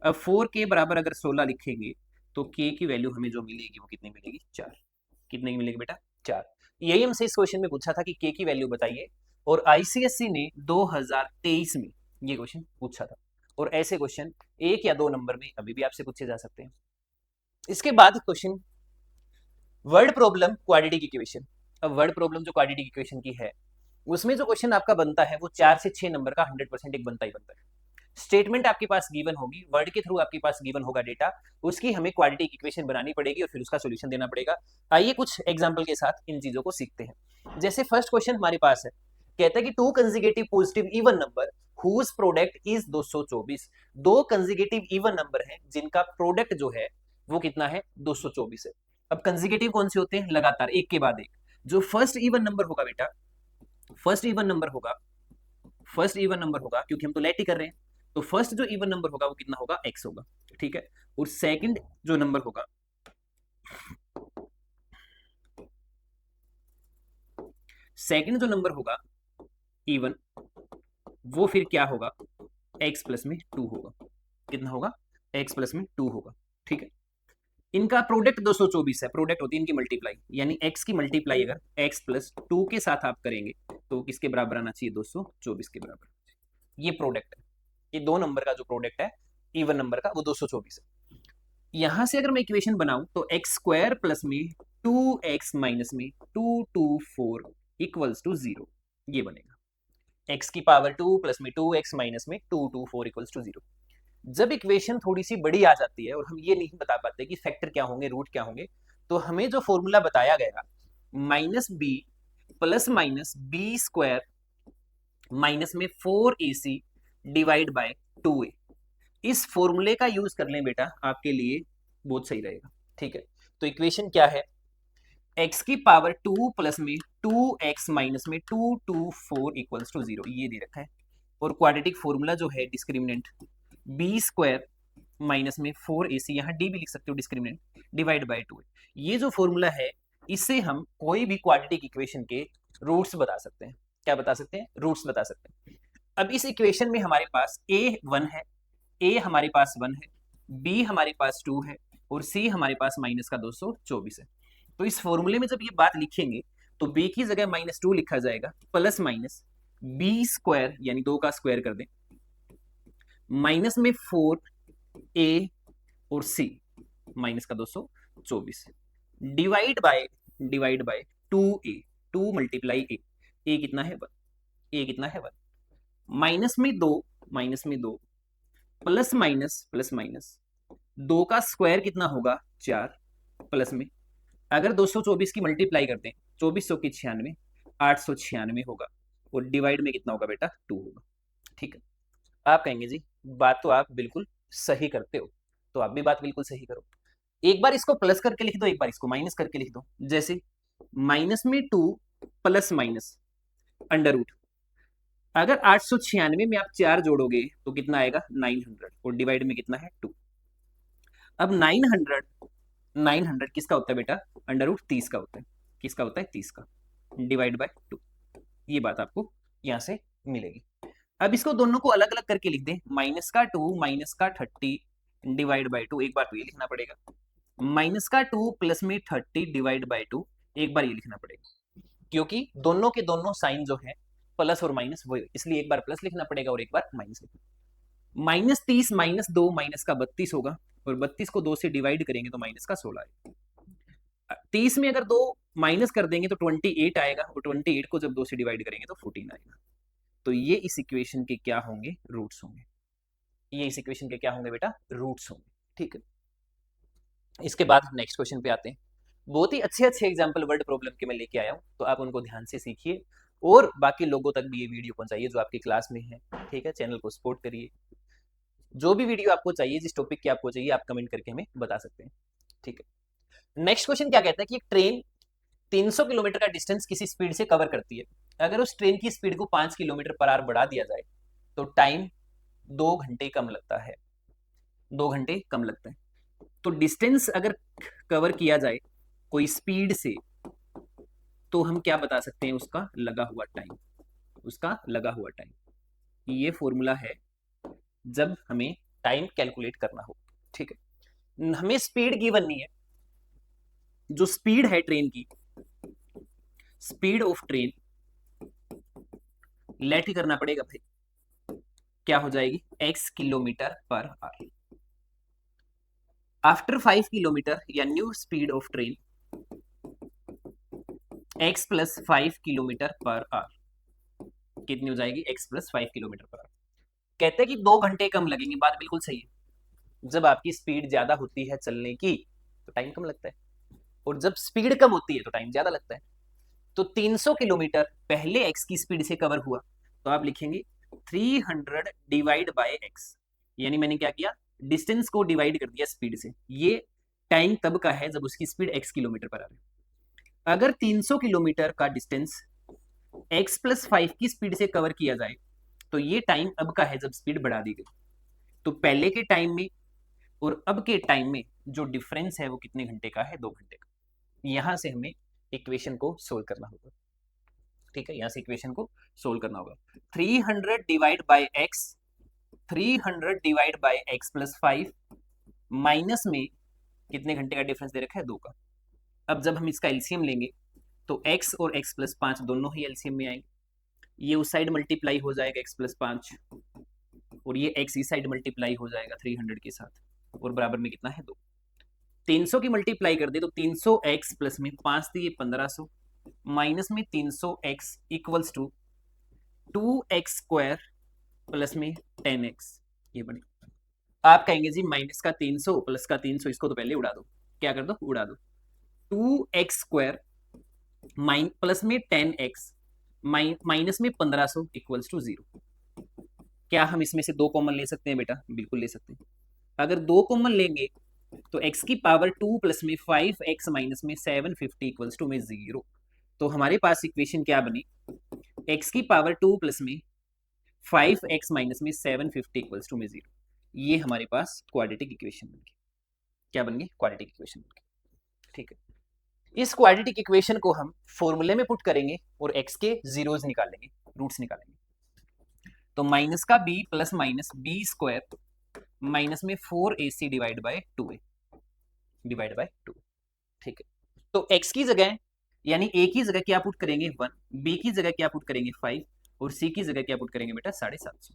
अब 4k बराबर अगर 16 लिखेंगे तो k की वैल्यू हमें जो मिलेगी वो कितनी मिलेगी, 4। कितने की मिलेगी बेटा, 4। यही हमसे इस क्वेश्चन में पूछा था कि k की वैल्यू बताइए, और आईसीएससी ने 2023 में ये क्वेश्चन पूछा था, और ऐसे क्वेश्चन 1 या 2 नंबर में अभी भी आपसे पूछे जा सकते हैं। इसके बाद question word problem quadratic equation. अब वर्ड प्रॉब्लम जो क्वाड्रेटिक इक्वेशन की है, उसमें जो क्वेश्चन आपका बनता है वो 4 से 6 नंबर का 100% एक बनता ही बनता है। स्टेटमेंट आपके पास गिवन होगी, वर्ड के थ्रू आपके पास गिवन होगा डेटा, उसकी हमें क्वाड्रेटिक इक्वेशन बनानी पड़ेगी और फिर उसका सॉल्यूशन देना पड़ेगा। आइए कुछ एग्जांपल के साथ इन चीजों को सीखते हैं। जैसे फर्स्ट क्वेश्चन हमारे पास है, कहता है कि 2 consecutive positive even number whose product is 224। 2 consecutive even number हैं जिनका प्रोडक्ट जो है वो कितना है, 224 है। अब कंसेक्यूटिव कौन से होते हैं, लगातार एक के बाद एक। जो फर्स्ट इवन नंबर होगा बेटा, फर्स्ट इवन नंबर होगा फर्स्ट इवन नंबर होगा, क्योंकि हम तो लेट ही कर रहे हैं, तो फर्स्ट जो इवन नंबर होगा वो कितना होगा, x होगा, ठीक है। और सेकंड जो नंबर होगा, सेकंड जो नंबर होगा इवन, वो फिर क्या होगा, x प्लस में 2 होगा। कितना होगा, x प्लस में 2 होगा, ठीक है। इनका प्रोडक्ट 224 है, प्रोडक्ट होती है इनकी मल्टीप्लाई, यानी x की मल्टीप्लाई अगर x प्लस 2 के साथ आप करेंगे तो किसके बराबर आना चाहिए, 224 के बराबर। ये प्रोडक्ट है, ये दो नंबर का जो प्रोडक्ट है इवन नंबर का, वो 224 है। यहां से अगर मैं इक्वेशन बनाऊं तो एक्स स्क्वायर प्लस में 2x माइनस में 224 इक्वल्स टू 0, ये बनेगा। x की पावर 2 प्लस में 2x माइनस में 224 इक्वल्स टू 0। जब इक्वेशन थोड़ी सी बड़ी आ जाती है और हम ये नहीं बता पाते कि फैक्टर क्या होंगे, रूट क्या होंगे, तो हमें जो फॉर्मूला बताया गया minus B plus minus b square minus में 4ac डिवाइड बाय 2a, इस फॉर्मूले का यूज कर लें बेटा, आपके लिए बहुत सही रहेगा, ठीक है। तो इक्वेशन क्या है, x की पावर 2 प्लस में 2x माइनस में 224 इक्वल्स टू 0, ये दे रखा है। और क्वाड्रेटिक फॉर्मूला जो है डिस्क्रिमिनेंट बी स्क्वायर माइनस में 4ac, यहाँ डी भी लिख सकते हो डिस्क्रिमिनेंट, डिवाइड बाय 2, ये जो फॉर्मूला है इससे हम कोई भी क्वाड्रेटिक इक्वेशन के रूट्स बता सकते हैं। क्या बता सकते हैं, रूट्स बता सकते हैं। अब इस इक्वेशन में हमारे पास a 1 है, a हमारे पास 1 है, b हमारे पास 2 है और c हमारे पास माइनस का 224 है। तो इस फॉर्मूले में जब ये बात लिखेंगे तो b की जगह -2 लिखा जाएगा, प्लस माइनस b स्क्वायर यानी 2 का स्क्वायर कर दें, माइनस में 4a और c माइनस का 224, divide by 2a, 2 multiply a कितना है 1, a कितना है 1, माइनस में 2 प्लस माइनस 2 का स्क्वायर कितना होगा 4, प्लस में अगर 224 की मल्टीप्लाई करते हैं 2400 की 96, 896 होगा, और डिवाइड में कितना होगा बेटा 2 होगा, ठीक है। आप कहेंगे जी बात तो आप बिल्कुल सही करते हो, तो आप भी बात बिल्कुल सही करो। एक बार इसको प्लस करके लिख दो, एक बार इसको माइनस करके लिख दो। जैसे माइनस में 2 प्लस माइनस अंडर रूट, अगर 896 में आप 4 जोड़ोगे तो कितना आएगा 900, और डिवाइड में कितना है 2। अब 900 किसका होता है बेटा, अंडर रूट 30 का होता है। किसका होता है, 30 का, डिवाइड बाय 2। ये बात आपको यहां से मिलेगी। अब इसको दोनों को अलग अलग करके लिख दें, माइनस का 2 माइनस का 30 डिवाइड बाय 2, एक बार तो ये लिखना पड़ेगा, माइनस का 2 प्लस में 30 डिवाइड बाय 2, एक बार ये लिखना पड़ेगा, क्योंकि दोनों के दोनों साइन जो है प्लस और माइनस वो, इसलिए एक बार प्लस लिखना पड़ेगा और एक बार माइनस लिखना। -30 -2 माइनस का 32 होगा, और 32 को 2 से डिवाइड करेंगे तो माइनस का 16 आएगा। 30 में अगर 2 माइनस कर देंगे तो 28 आएगा, और 28 को जब 2 से डिवाइड करेंगे तो 14 आएगा। तो ये इस इक्वेशन के क्या होंगे, रूट्स होंगे। ये इस इक्वेशन के क्या होंगे बेटा, रूट्स होंगे, ठीक है। इसके बाद नेक्स्ट क्वेश्चन पे आते हैं। बहुत ही अच्छे अच्छे एग्जाम्पल वर्ड प्रॉब्लम के मैं लेके आया हूँ, तो आप उनको ध्यान से सीखिए और बाकी लोगों तक भी ये वीडियो पहुंचाइए जो आपकी क्लास में है, ठीक है। चैनल को सपोर्ट करिए। जो भी वीडियो आपको चाहिए, जिस टॉपिक की आपको चाहिए, आप कमेंट करके हमें बता सकते हैं, ठीक है। नेक्स्ट क्वेश्चन क्या कहता है कि एक ट्रेन 300 किलोमीटर का डिस्टेंस किसी स्पीड से कवर करती है। अगर उस ट्रेन की स्पीड को 5 किलोमीटर पर आवर बढ़ा दिया जाए तो टाइम 2 घंटे कम लगता है, 2 घंटे कम लगता है। तो डिस्टेंस अगर कवर किया जाए कोई स्पीड से, तो हम क्या बता सकते हैं, उसका लगा हुआ टाइम, उसका लगा हुआ टाइम। ये फॉर्मूला है जब हमें टाइम कैलकुलेट करना हो, ठीक है। हमें स्पीड गिवन नहीं है, जो स्पीड है ट्रेन की, स्पीड ऑफ ट्रेन लेट ही करना पड़ेगा भाई, क्या हो जाएगी x kilometre per hour. After 5 kilometre या new speed of train x plus 5 kilometre per hour कितनी हो जाएगी, x plus 5 kilometre per hour. कहते हैं कि 2 घंटे कम लगेंगे, बात बिल्कुल सही है। जब आपकी स्पीड ज्यादा होती है चलने की तो टाइम कम लगता है, और जब स्पीड कम होती है तो टाइम ज्यादा लगता है। तो 300 किलोमीटर पहले x की स्पीड से कवर हुआ, तो आप लिखेंगे 300 डिवाइड बाय x, यानी मैंने क्या किया, डिस्टेंस को डिवाइड कर दिया स्पीड से। ये टाइम तब का है जब उसकी स्पीड x किलोमीटर पर आ रही है। अगर 300 किलोमीटर का डिस्टेंस x प्लस 5 की स्पीड से कवर किया जाए तो ये टाइम अब का है जब स्पीड बढ़ा दी गई। तो पहले के टाइम में और अब के टाइम में जो डिफरेंस है वो कितने घंटे का है? 2 घंटे का। यहां से हमें इक्वेशन को सोल्व करना होगा। ठीक है, यहां से इक्वेशन को सोल्व करना होगा। 300 divide by x, 300 divide by x plus 5 minus में कितने घंटे का डिफरेंस दे रखा है? 2 का। अब जब हम इसका एलसीएम लेंगे तो x और x प्लस 5 दोनों ही एलसीएम में आएंगे। ये उस साइड मल्टीप्लाई हो जाएगा x प्लस 5 और ये x इस साइड मल्टीप्लाई हो जाएगा 300 के साथ और बराबर में कितना है? 2। 300 की मल्टीप्लाई कर दे तो 300x प्लस में 5 दिए 1500 माइनस में 300x equals to 2x square plus में 10x। ये बने। आप कहेंगे जी माइनस का 300 प्लस का 300, इसको तो पहले उड़ा दो। क्या कर दो? उड़ा दो। 2x स्क्वायर प्लस में 10x माइनस में 1500 इक्वल्स टू 0। क्या हम इसमें से 2 कॉमन ले सकते हैं बेटा? बिल्कुल ले सकते हैं। अगर 2 कॉमन लेंगे तो x की पावर 2 प्लस में 5x माइनस में 750 इक्वल्स टू में 0। तो हमारे पास इक्वेशन क्या बनी? x की पावर 2 प्लस में 5x माइनस में 750 इक्वल्स टू में 0। ये हमारे पास क्वाड्रेटिक इक्वेशन बन गई। क्या बन गई? क्वाड्रेटिक इक्वेशन बन गई। ठीक है, इस क्वाड्रेटिक इक्वेशन को हम फॉर्मूले में पुट करेंगे और x के जीरोज निकालेंगे, रूट्स निकालेंगे। तो माइनस का b plus minus b square minus में 4ac divide bye 2a divide by 2। ठीक है, तो x की जगह यानी a की जगह क्या पुट करेंगे? 1, b की जगह क्या पुट करेंगे? 5 और c की जगह क्या पुट करेंगे बेटा? 750,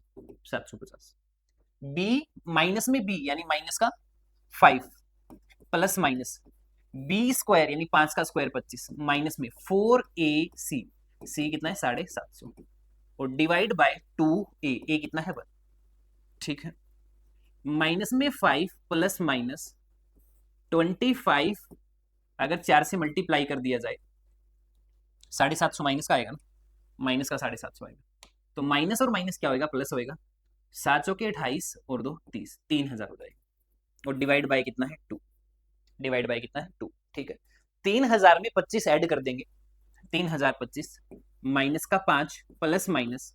750। b माइनस में b यानी माइनस का 5 प्लस माइनस b स्क्वायर यानी 5 का स्क्वायर 25 माइनस में 4ac, c कितना है? 750 और डिवाइड बाय 2a, a कितना है? 1। ठीक है, माइनस में 5 प्लस माइनस 25 अगर 4 से मल्टीप्लाई कर दिया जाए 750 माइनस का आएगा ना, माइनस का 750 आएगा। तो माइनस और माइनस क्या होगा? प्लस होएगा। 7 चौके 28 और 2 30, 3000 हो जाएगा। और डिवाइड बाय कितना है? 2। डिवाइड बाय कितना है? 2। ठीक है, 3000 में 25 ऐड कर देंगे, 3025 माइनस का 5 plus minus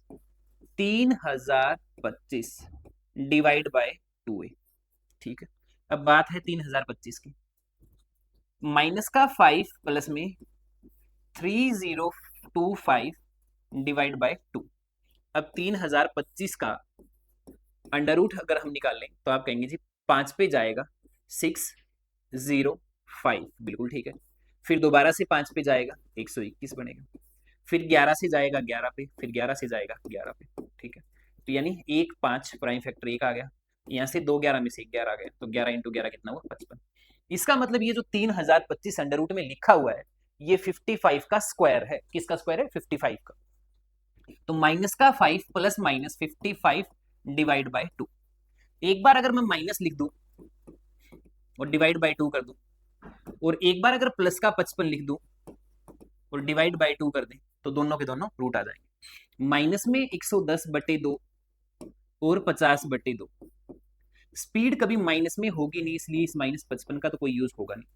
3025 divide by 2a। ठीक है, अब बात है 3025 की। माइनस का 5 प्लस में 3025 डिवाइड बाय 2। अब 3025 का अंडर रूट अगर हम निकाल लें तो आप कहेंगे जी 5 पे जाएगा 605, बिल्कुल ठीक है। फिर दोबारा से 5 पे जाएगा 121 बनेगा, फिर 11 से जाएगा 11 पे, फिर 11 से जाएगा 11 पे। ठीक है, तो यानी 1 5 प्राइम फैक्टर 1 आ गया, यहाँ से 2 11 में से 11 आ गया, तो 11 इंटू 11 कितना हुआ? 55। इसका मतलब ये जो 3025 अंडर रूट में लिखा हुआ है ये 55 का स्क्वायर है। किसका स्क्वायर है? 55 का। तो माइनस का 5 प्लस माइनस 55 डिवाइड बाय 2। एक बार अगर मैं माइनस लिख दूं और डिवाइड बाय 2 कर दूं, और एक बार अगर प्लस का 55 लिख दूं और डिवाइड बाय 2 कर दें, तो दोनों के दोनों रूट आ जाएंगे। माइनस में 110/2 और 50/2। स्पीड कभी माइनस में होगी नहीं, इसलिए इस -55 का तो कोई यूज होगा नहीं।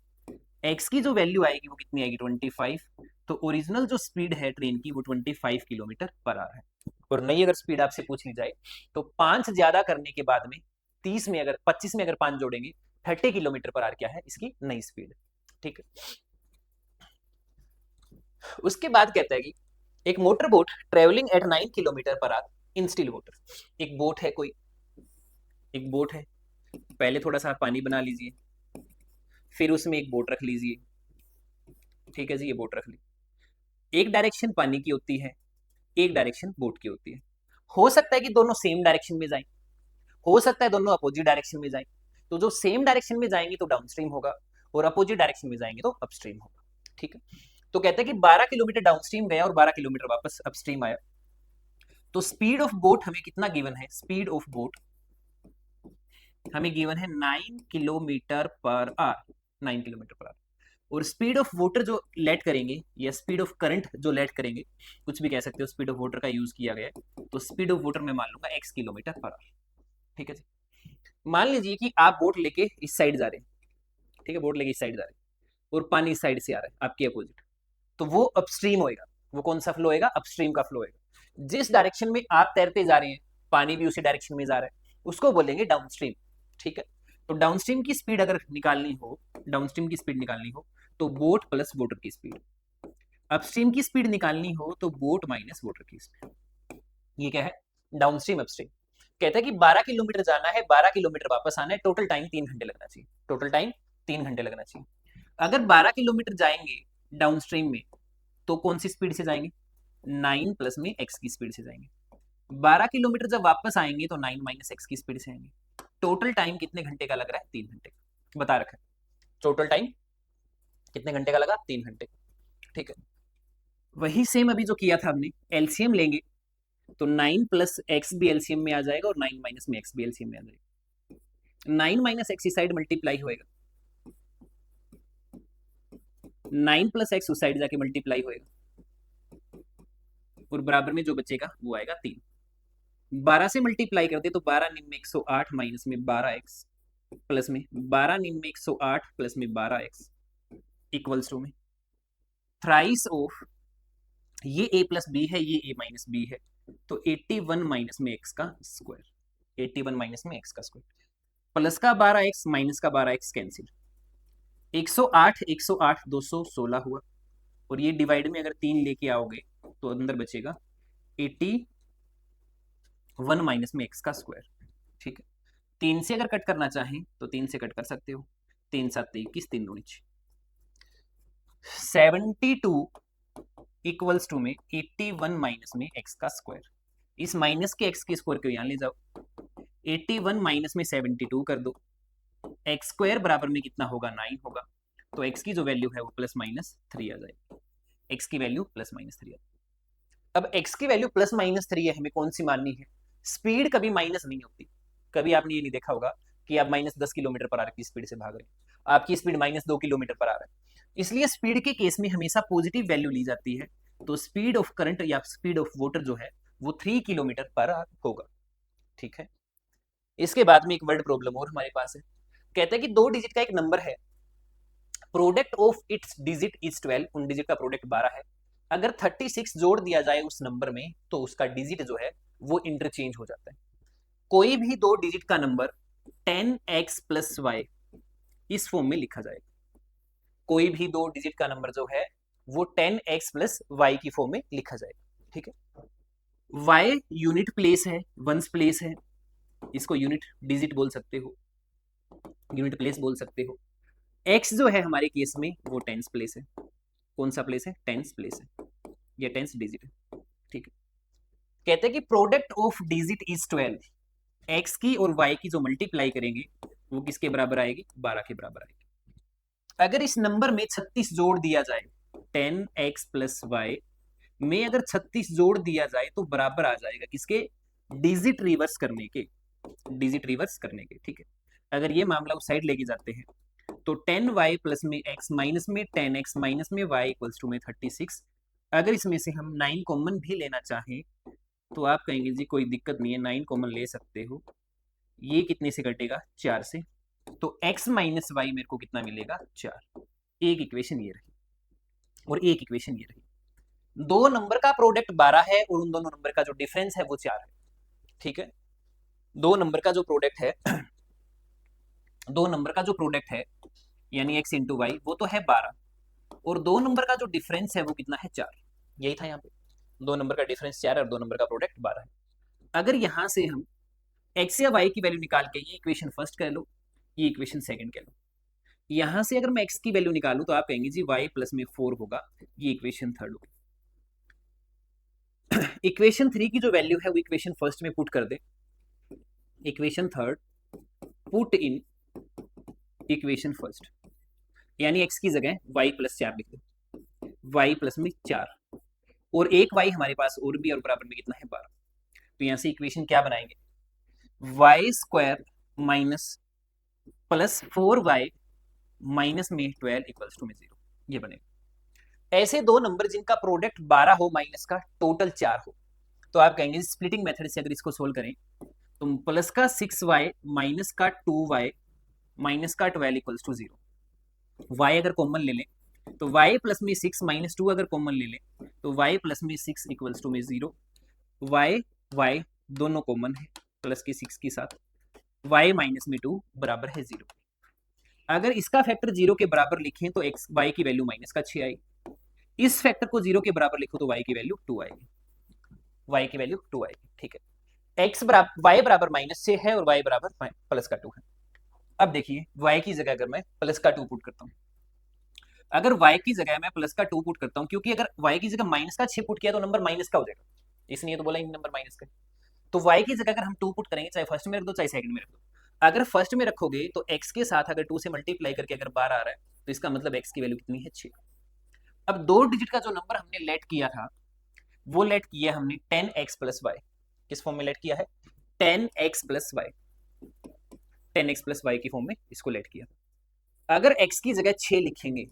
एक्स की जो वैल्यू आएगी वो कितनी आएगी? 25। तो ओरिजिनल जो स्पीड है ट्रेन की वो 25 किलोमीटर पर आवर है। और नई अगर स्पीड आपसे पूछ ली जाए तो 5 ज्यादा करने के बाद में 30 में अगर 25 में अगर 5 जोड़ेंगे 30 किलोमीटर पर आवर क्या है इसकी नई स्पीड। ठीक है, उसके बाद कहता है कि एक motor boat travelling at 9 kilometre per our in still water. एक बोट है, कोई एक बोट है, पहले थोड़ा सा पानी बना लीजिए, फिर उसमें एक बोट रख लीजिए। ठीक है जी, ये बोट रख ली। एक डायरेक्शन पानी की होती है, एक डायरेक्शन बोट की होती है। हो सकता है कि दोनों सेम डायरेक्शन में जाएं, हो सकता है दोनों अपोजिट डायरेक्शन में जाएं। तो जो सेम डायरेक्शन में जाएंगे तो डाउनस्ट्रीम होगा और अपोजिट डायरेक्शन में जाएंगे तो अपस्ट्रीम होगा। ठीक है, तो कहते हैं कि 12 किलोमीटर डाउनस्ट्रीम गया और 12 किलोमीटर वापस अपस्ट्रीम आया। तो स्पीड ऑफ बोट हमें कितना गिवन है? स्पीड ऑफ बोट हमें गिवन है 9 kilometre per our, 9 kilometre per our. और स्पीड ऑफ वाटर जो लेट करेंगे या स्पीड ऑफ करंट जो लेट करेंगे, कुछ भी कह सकते हो, स्पीड ऑफ वाटर का यूज किया गया है। तो स्पीड ऑफ वाटर मैं मान लूंगा x किलोमीटर पर आवर। ठीक है जी, मान लीजिए कि आप बोट लेके इस साइड जा रहे हैं। ठीक है, बोट लेके इस साइड जा रहे हैं और पानी इस साइड से आ रहा है आपके अपोजिट, तो वो अपस्ट्रीम होएगा। वो कौन सा फ्लो होएगा? अपस्ट्रीम का फ्लो होएगा। जिस डायरेक्शन में आप तैरते जा रहे हैं, पानी भी उसी डायरेक्शन में जा रहा है, उसको बोलेंगे डाउनस्ट्रीम। ठीक है, तो डाउनस्ट्रीम की स्पीड अगर निकालनी हो, डाउनस्ट्रीम की स्पीड निकालनी हो तो बोट प्लस वोटर की स्पीड, अपस्ट्रीम की स्पीड निकालनी हो तो बोट माइनस वोटर की स्पीड। ये क्या है, डाउनस्ट्रीम अपस्ट्रीम। कहता है कि 12 किलोमीटर जाना है, 12 किलोमीटर वापस आना है, टोटल टाइम 3 घंटे लगना चाहिए, टोटल टाइम 3 घंटे लगना चाहिए। अगर 12 किलोमीटर जाएंगे डाउनस्ट्रीम में तो कौन सी स्पीड से जाएंगे, 9 प्लस में एक्स की स्पीड से जाएंगे। 12 किलोमीटर जब वापस आएंगे तो 9 माइनस एक्स की स्पीड से आएंगे। टोटल टाइम कितने घंटे का लग रहा है, 3 घंटे बता रखा है। टोटल टाइम कितने घंटे का लगा, 3 घंटे। ठीक है, वही सेम अभी जो किया था हमने, एलसीएम लेंगे तो 9 प्लस एक्स भी एलसीएम में आ जाएगा और 9 माइनस में एक्स भी एलसीएम में आ जाएगा। 9 माइनस एक्स इस साइड मल्टीप्लाई होएगा, 9 प्लस एक्स उस साइड जाके मल्टीप्लाई होएगा और बराबर में जो बचेगा वो आएगा 3। 12 से मल्टीप्लाई करते तो 12 निम में 108 माइनस में 12x प्लस में 12 निम में 108 प्लस में 12x इक्वल्स टू में थ्राइस ऑफ ये a प्लस बी है, ये a माइनस बी है, तो 81 माइनस में x का स्क्वायर, 81 माइनस में x का स्क्वायर, प्लस का 12x माइनस का 12x कैंसिल, 108 108 216 हुआ, और ये डिवाइड में अगर 3 लेके आओगे तो अंदर बचेगा 81 माइनस में x का स्क्वायर। ठीक है, 3 से अगर कट करना चाहें तो 3 से कट कर सकते हो, 3 7 21 3 9 72 इक्वल्स टू में 81 माइनस में x का स्क्वायर। इस माइनस के x के स्क्वायर को यहां ले जाओ, 81 माइनस में 72 कर दो, x स्क्वायर बराबर में कितना होगा, 9 होगा, तो x की जो वैल्यू है वो प्लस माइनस 3 आ जाएगी, x की वैल्यू प्लस माइनस 3 आ जाएगी। अब x की वैल्यू प्लस माइनस 3 है, हमें कौन सी माननी है, स्पीड कभी माइनस नहीं होती। कभी आपने ये नहीं देखा होगा कि आप माइनस 10 किलोमीटर पर आवर की स्पीड से भाग रहे हैं, आपकी speed minus 2 kilometre per our है, इसलिए स्पीड के केस में हमेशा पॉजिटिव वैल्यू ली जाती है। तो स्पीड ऑफ करंट या स्पीड ऑफ वाटर जो है वो 3 किलोमीटर पर आवर होगा। ठीक है, इसके बाद में एक वर्ड प्रॉब्लम और हमारे पास है। कहते हैं कि 2 डिजिट का एक नंबर है, product of its digit is 12, उन डिजिट का प्रोडक्ट 12 है। अगर 36 जोड़ दिया जाए उस नंबर में तो उसका डिजिट जो है वो इंटरचेंज हो जाता है। कोई भी 2 डिजिट का नंबर 10x प्लस वाई इस फॉर्म में लिखा जाएगा, कोई भी 2 डिजिट का नंबर जो है वो 10x प्लस वाई की फॉर्म में लिखा जाएगा। ठीक है, y यूनिट प्लेस है, वंस प्लेस है, इसको यूनिट डिजिट बोल सकते हो, यूनिट प्लेस बोल सकते हो। x जो है हमारे केस में वो टेंस प्लेस है, कौन सा प्लेस है, टेंस प्लेस है, ये टेंस डिजिट है। ठीक है, कहते हैं कि product of digit is 12, x की और y की जो मल्टीप्लाई करेंगे वो किसके बराबर आएगी, 12 के बराबर आएगी। अगर इस नंबर में 36 जोड़ दिया जाए, 10x प्लस वाई में अगर 36 जोड़ दिया जाए तो बराबर आ जाएगा किसके, डिजिट रिवर्स करने के, डिजिट रिवर्स करने के। ठीक है, अगर ये मामला उस साइड लेके जाते हैं तो 10y प्लस में x माइनस में 10x माइनस में y इक्वल्स टू में 36। अगर इसमें से हम 9 कॉमन भी लेना चाहें तो आप कहेंगे जी कोई दिक्कत नहीं है, 9 कॉमन ले सकते हो, ये कितने से कटेगा, 4 से, तो x माइनस वाई मेरे को कितना मिलेगा, 4। एक इक्वेशन ये रही और एक इक्वेशन ये रही। 2 नंबर का प्रोडक्ट 12 है और उन दोनों नंबर का जो डिफरेंस है वो 4 है। ठीक है, 2 नंबर का जो प्रोडक्ट है 2 नंबर का जो प्रोडक्ट है यानी x इंटू वाई वो तो है 12, और 2 नंबर का जो डिफरेंस है वो कितना है, 4। यही था यहाँ पे, 2 नंबर का डिफरेंस 4 और 2 नंबर का प्रोडक्ट 12 है। अगर यहां से हम x या y की वैल्यू निकाल के, ये इक्वेशन फर्स्ट कह लो, ये इक्वेशन सेकंड कह लो, यहां से अगर मैं x की वैल्यू निकालूं तो आप कहेंगे जी y प्लस में 4 होगा, ये इक्वेशन थर्ड होगी। इक्वेशन 3 की जो वैल्यू है वो इक्वेशन फर्स्ट में पुट कर दे, equation third put in equation first, यानी x की जगह y प्लस 4 लिख दो, y प्लस में 4 और एक y हमारे पास और भी, और बराबर में कितना है, 12। तो यहां से इक्वेशन क्या बनाएंगे, y square minus plus 4y minus में 12 इक्वल्स टू में 0, ये बनेगा। ऐसे 2 नंबर जिनका प्रोडक्ट 12 हो माइनस का टोटल 4 हो तो आप कहेंगे स्प्लिटिंग मेथड से अगर इसको सोल्व करें तो प्लस का 6y माइनस का 2y माइनस का 12 इक्वल्स टू 0। y अगर कॉमन ले लें तो y प्लस में 6 माइनस 2 अगर कॉमन ले लें तो y प्लस में 6 इक्वल्स टू में 0। वाई वाई दोनों कॉमन है प्लस के 6 के साथ, y माइनस में 2 बराबर है 0। अगर इसका फैक्टर 0 के बराबर लिखें तो x y की वैल्यू माइनस का 6 आएगी। इस फैक्टर को 0 के बराबर लिखो तो y की वैल्यू 2 आएगी, y की वैल्यू 2 आएगी। ठीक है, x बराबर y बराबर माइनस 6 है और y बराबर प्लस का 2 है। अब देखिए y की जगह अगर मैं प्लस का 2 पुट करता हूं, अगर y की जगह मैं प्लस का 2 पुट करता हूं, क्योंकि अगर y की जगह माइनस का 6 पुट किया तो नंबर माइनस का हो जाएगा, इसलिए तो बोला नंबर माइनस का। तो y की जगह अगर हम 2 पुट करेंगे, चाहे फर्स्ट में रख दो चाहे सेकंड में रख दो, अगर फर्स्ट में रखोगे तो x के साथ अगर 2 से मल्टीप्लाई करके अगर 12 आ रहा है तो इसका मतलब x की वैल्यू कितनी है 6। अब 2 डिजिट का जो नंबर हमने लेट किया था वो लेट किया हमने 10x प्लस वाई। किस फॉर्म में लेट किया है? 10x plus y, 10x plus y की फॉर्म में इसको लेट किया। अगर x की जगह 6 लिखेंगे,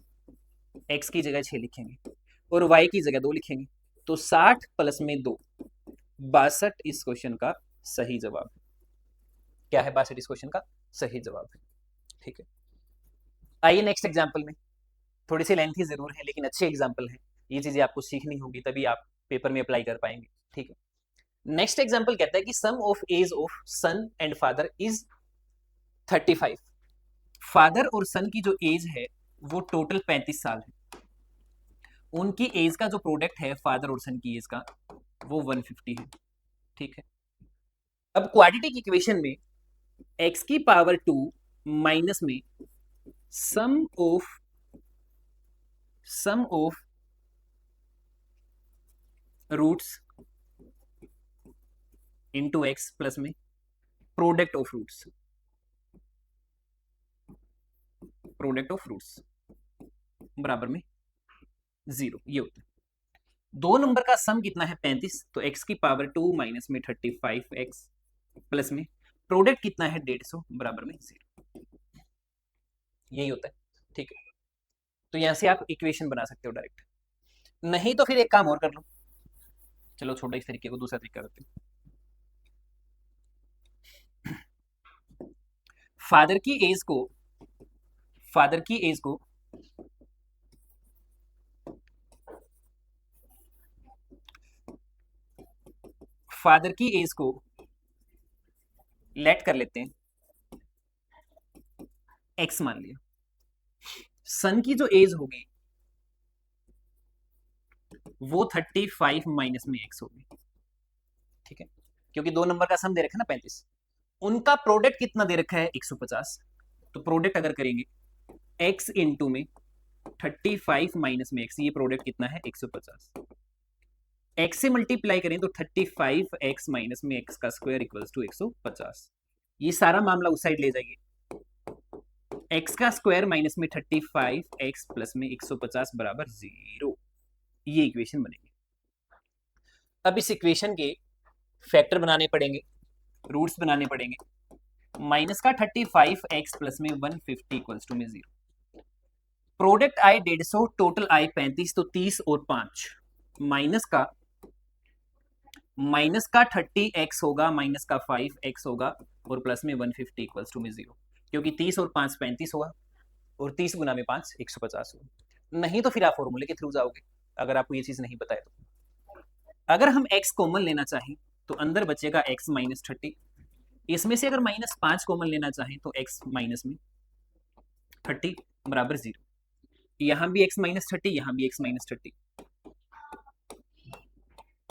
x की जगह 6 लिखेंगे और y की जगह 2 लिखेंगे तो 60 प्लस में 2 62 इस क्वेश्चन का सही जवाब है। क्या है? 62 इस क्वेश्चन का सही जवाब है। ठीक है, आइए नेक्स्ट एग्जांपल में। थोड़ी सी लेंथी जरूर है लेकिन अच्छे एग्जांपल है, ये चीजें आपको सीखनी होगी तभी आप पेपर में अप्लाई कर पाएंगे। ठीक है, नेक्स्ट एग्जांपल कहता है कि sum of age of son and father is 35। Father और सन की जो एज है वो टोटल 35 साल है। उनकी एज का जो प्रोडक्ट है फादर और सन की एज का वो 150 है। ठीक है, अब क्वाड्रेटिक इक्वेशन में x की पावर 2 माइनस में sum of roots into x plus में प्रोडक्ट ऑफ रूट्स बराबर में 0, ये होता है। दो नंबर का सम कितना है 35, तो x की पावर 2 माइनस में 35x प्लस में प्रोडक्ट कितना है 150 बराबर में 0, यही होता है। ठीक है, तो यहां से आप इक्वेशन बना सकते हो डायरेक्ट, नहीं तो फिर एक काम और कर लो। चलो छोड़ो इस तरीके को, दूसरा तरीका करते हैं। फादर की एज को फादर की एज को लेट कर लेते हैं x मान लिया। सन की जो एज होगी वो 35 माइनस में x होगी। ठीक है, क्योंकि दो नंबर का सम दे रखा है ना 35, उनका प्रोडक्ट कितना दे रखा है 150, तो प्रोडक्ट अगर करेंगे x इंटू में 35 माइनस में x, ये प्रोडक्ट कितना है 150, x से मल्टीप्लाई करें तो 35x माइनस में x का स्क्वायर इक्वल्स टू 150। ये सारा मामला उस साइड ले जाइए, x का स्क्वायर माइनस में 35x प्लस में 150 बराबर 0, ये इक्वेशन बनेगी। अब इस इक्वेशन के फैक्टर बनाने पड़ेंगे, रूट्स बनाने पड़ेंगे। माइनस का 35x प्लस में 150 इक्वल्स टू में 0, प्रोडक्ट आए 150, टोटल आए 35, तो 30 और 5 माइनस का 30x होगा, माइनस का 5x होगा और प्लस में 150 इक्वल्स टू में 0, क्योंकि 30 और 5 35 होगा और 30 गुना में 5 150 होगा। नहीं तो फिर आप फॉर्मूले के थ्रू जाओगे, अगर आपको ये चीज नहीं पता है तो। अगर हम x कॉमन लेना चाहें तो अंदर बचेगा x माइनस 30, इसमें से अगर माइनस 5 कॉमन लेना चाहें तो x माइनस में 30 बराबर 0, यहां भी x माइनस 30, यहां भी x माइनस 30,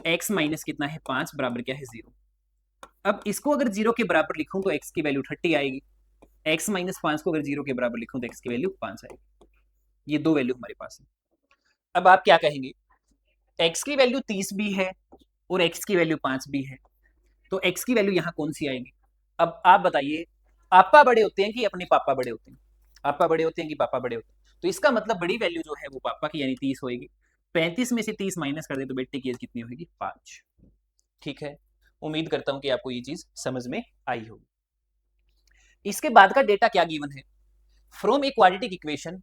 x माइनस कितना है 5 बराबर क्या है 0। अब इसको अगर 0 के बराबर लिखूं तो x की वैल्यू 30 आएगी, x माइनस 5 को अगर 0 के बराबर लिखूं तो x की वैल्यू 5 आएगी। ये दो वैल्यू हमारे पास है। अब आप क्या कहेंगे, x की वैल्यू 30 भी है और x की वैल्यू 5 भी है, तो x की वैल्यू यहां कौन सी आएगी? अब आप बताइए, आपा बड़े होते हैं कि अपने पापा बड़े होते हैं? आपा बड़े होते हैं कि पापा बड़े होते हैं? तो इसका मतलब बड़ी वैल्यू जो है वो पापा की यानी 30 होगी। 35 में से 30 माइनस कर दे तो बेटे की एज कितनी होगी 5। ठीक है, उम्मीद करता हूं कि आपको ये चीज समझ में आई होगी। इसके बाद का डेटा क्या गिवन है, from a quadratic equation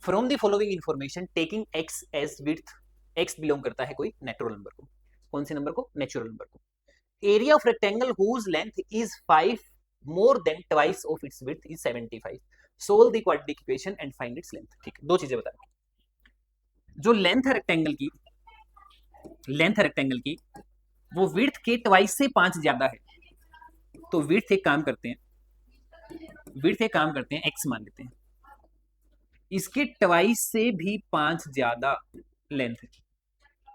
from the following information taking x as width, x belong करता है कोई नेचुरल नंबर को, कौन से नंबर को? नेचुरल नंबर को। Area of rectangle whose length is 5 more than twice of its width is 75, solve the quadratic equation and find its length. ठीक है, दो चीजें बता रहे, जो लेंथ है रेक्टेंगल की वो विड्थ के ट्वाइस से 5 ज्यादा है, तो विड्थ एक काम करते हैं, एक्स मान लेते हैं, इसके ट्वाइस से भी 5 ज्यादा लेंथ है,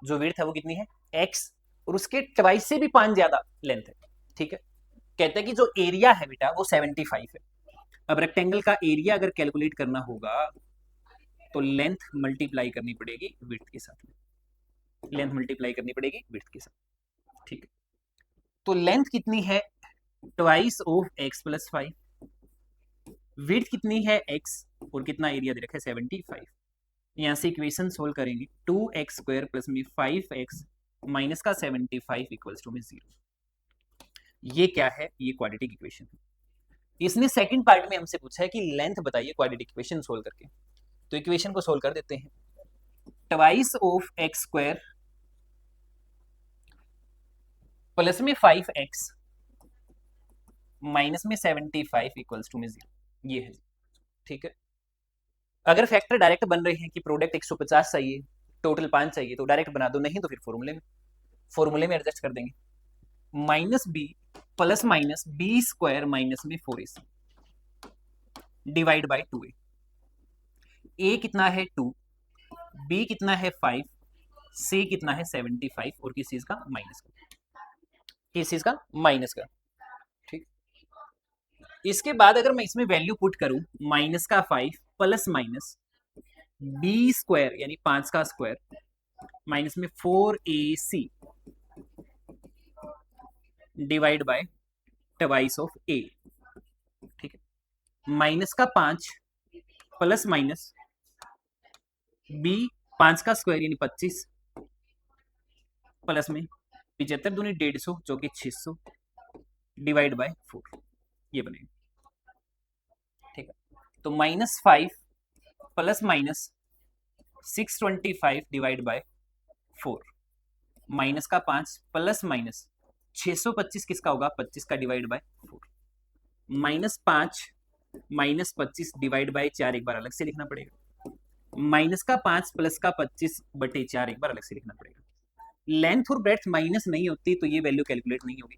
जो विड्थ है वो कितनी है एक्स, और उसके ट्वाइस से भी 5 ज्यादा लेंथ है। ठीक है, कहते हैं कि जो एरिया है बेटा वो 75 है। अब रेक्टेंगल का एरिया अगर कैलकुलेट करना होगा तो लेंथ मल्टीप्लाई करनी पड़ेगी विड्थ के साथ में, ठीक है, तो लेंथ कितनी है twice of x plus 5, width कितनी है एक्स, और कितना एरिया दे रखा है 75। यहां से इक्वेशन सोल्व करेंगे, 2x² प्लस में 5x माइनस का 75 इक्वल्स टू में 0। ये क्या है, ये क्वाड्रेटिक इक्वेशन है। इसने सेकंड पार्ट में हमसे पूछा है कि लेंथ बताइए क्वाड्रेटिक इक्वेशन सोल्व करके, तो इक्वेशन को सोल्व कर देते हैं। ट्वाइस ऑफ x² प्लस में 5x माइनस में 75 इक्वल्स टू में 0, ये है। ठीक है, अगर फैक्टर डायरेक्ट बन रहे हैं कि प्रोडक्ट 150 चाहिए, टोटल 5 चाहिए, तो डायरेक्ट बना दो, नहीं तो फिर फॉर्मूले में एडजस्ट कर देंगे। Minus B plus minus b square minus में 4ac डिवाइड बाई 2a। ए कितना है 2, बी कितना है 5, सी कितना है 75, और किस चीज का माइनस का। ठीक, इसके बाद अगर मैं इसमें वैल्यू पुट करूं, माइनस का 5 प्लस माइनस बी स्क्वायर यानी 5 का स्क्वायर माइनस में 4ac divide by twice of A. ठीक है, माइनस का 5 प्लस माइनस बी 5 का स्क्वायर यानी 25 प्लस में 75 दूनी 150 जो कि 600 डिवाइड बाय 4, ये बनेगा। ठीक है, तो -5 plus minus 625 divide by 4 minus का 5 प्लस माइनस 625 किसका होगा 25 का divide by 4, -5 minus 25 divide by 4 एक बार अलग से लिखना पड़ेगा, माइनस का 5 प्लस का 25 बटे 4 एक बार अलग से लिखना पड़ेगा। लेंथ और ब्रेड्थ माइनस नहीं होती तो ये वैल्यू कैलकुलेट नहीं होगी।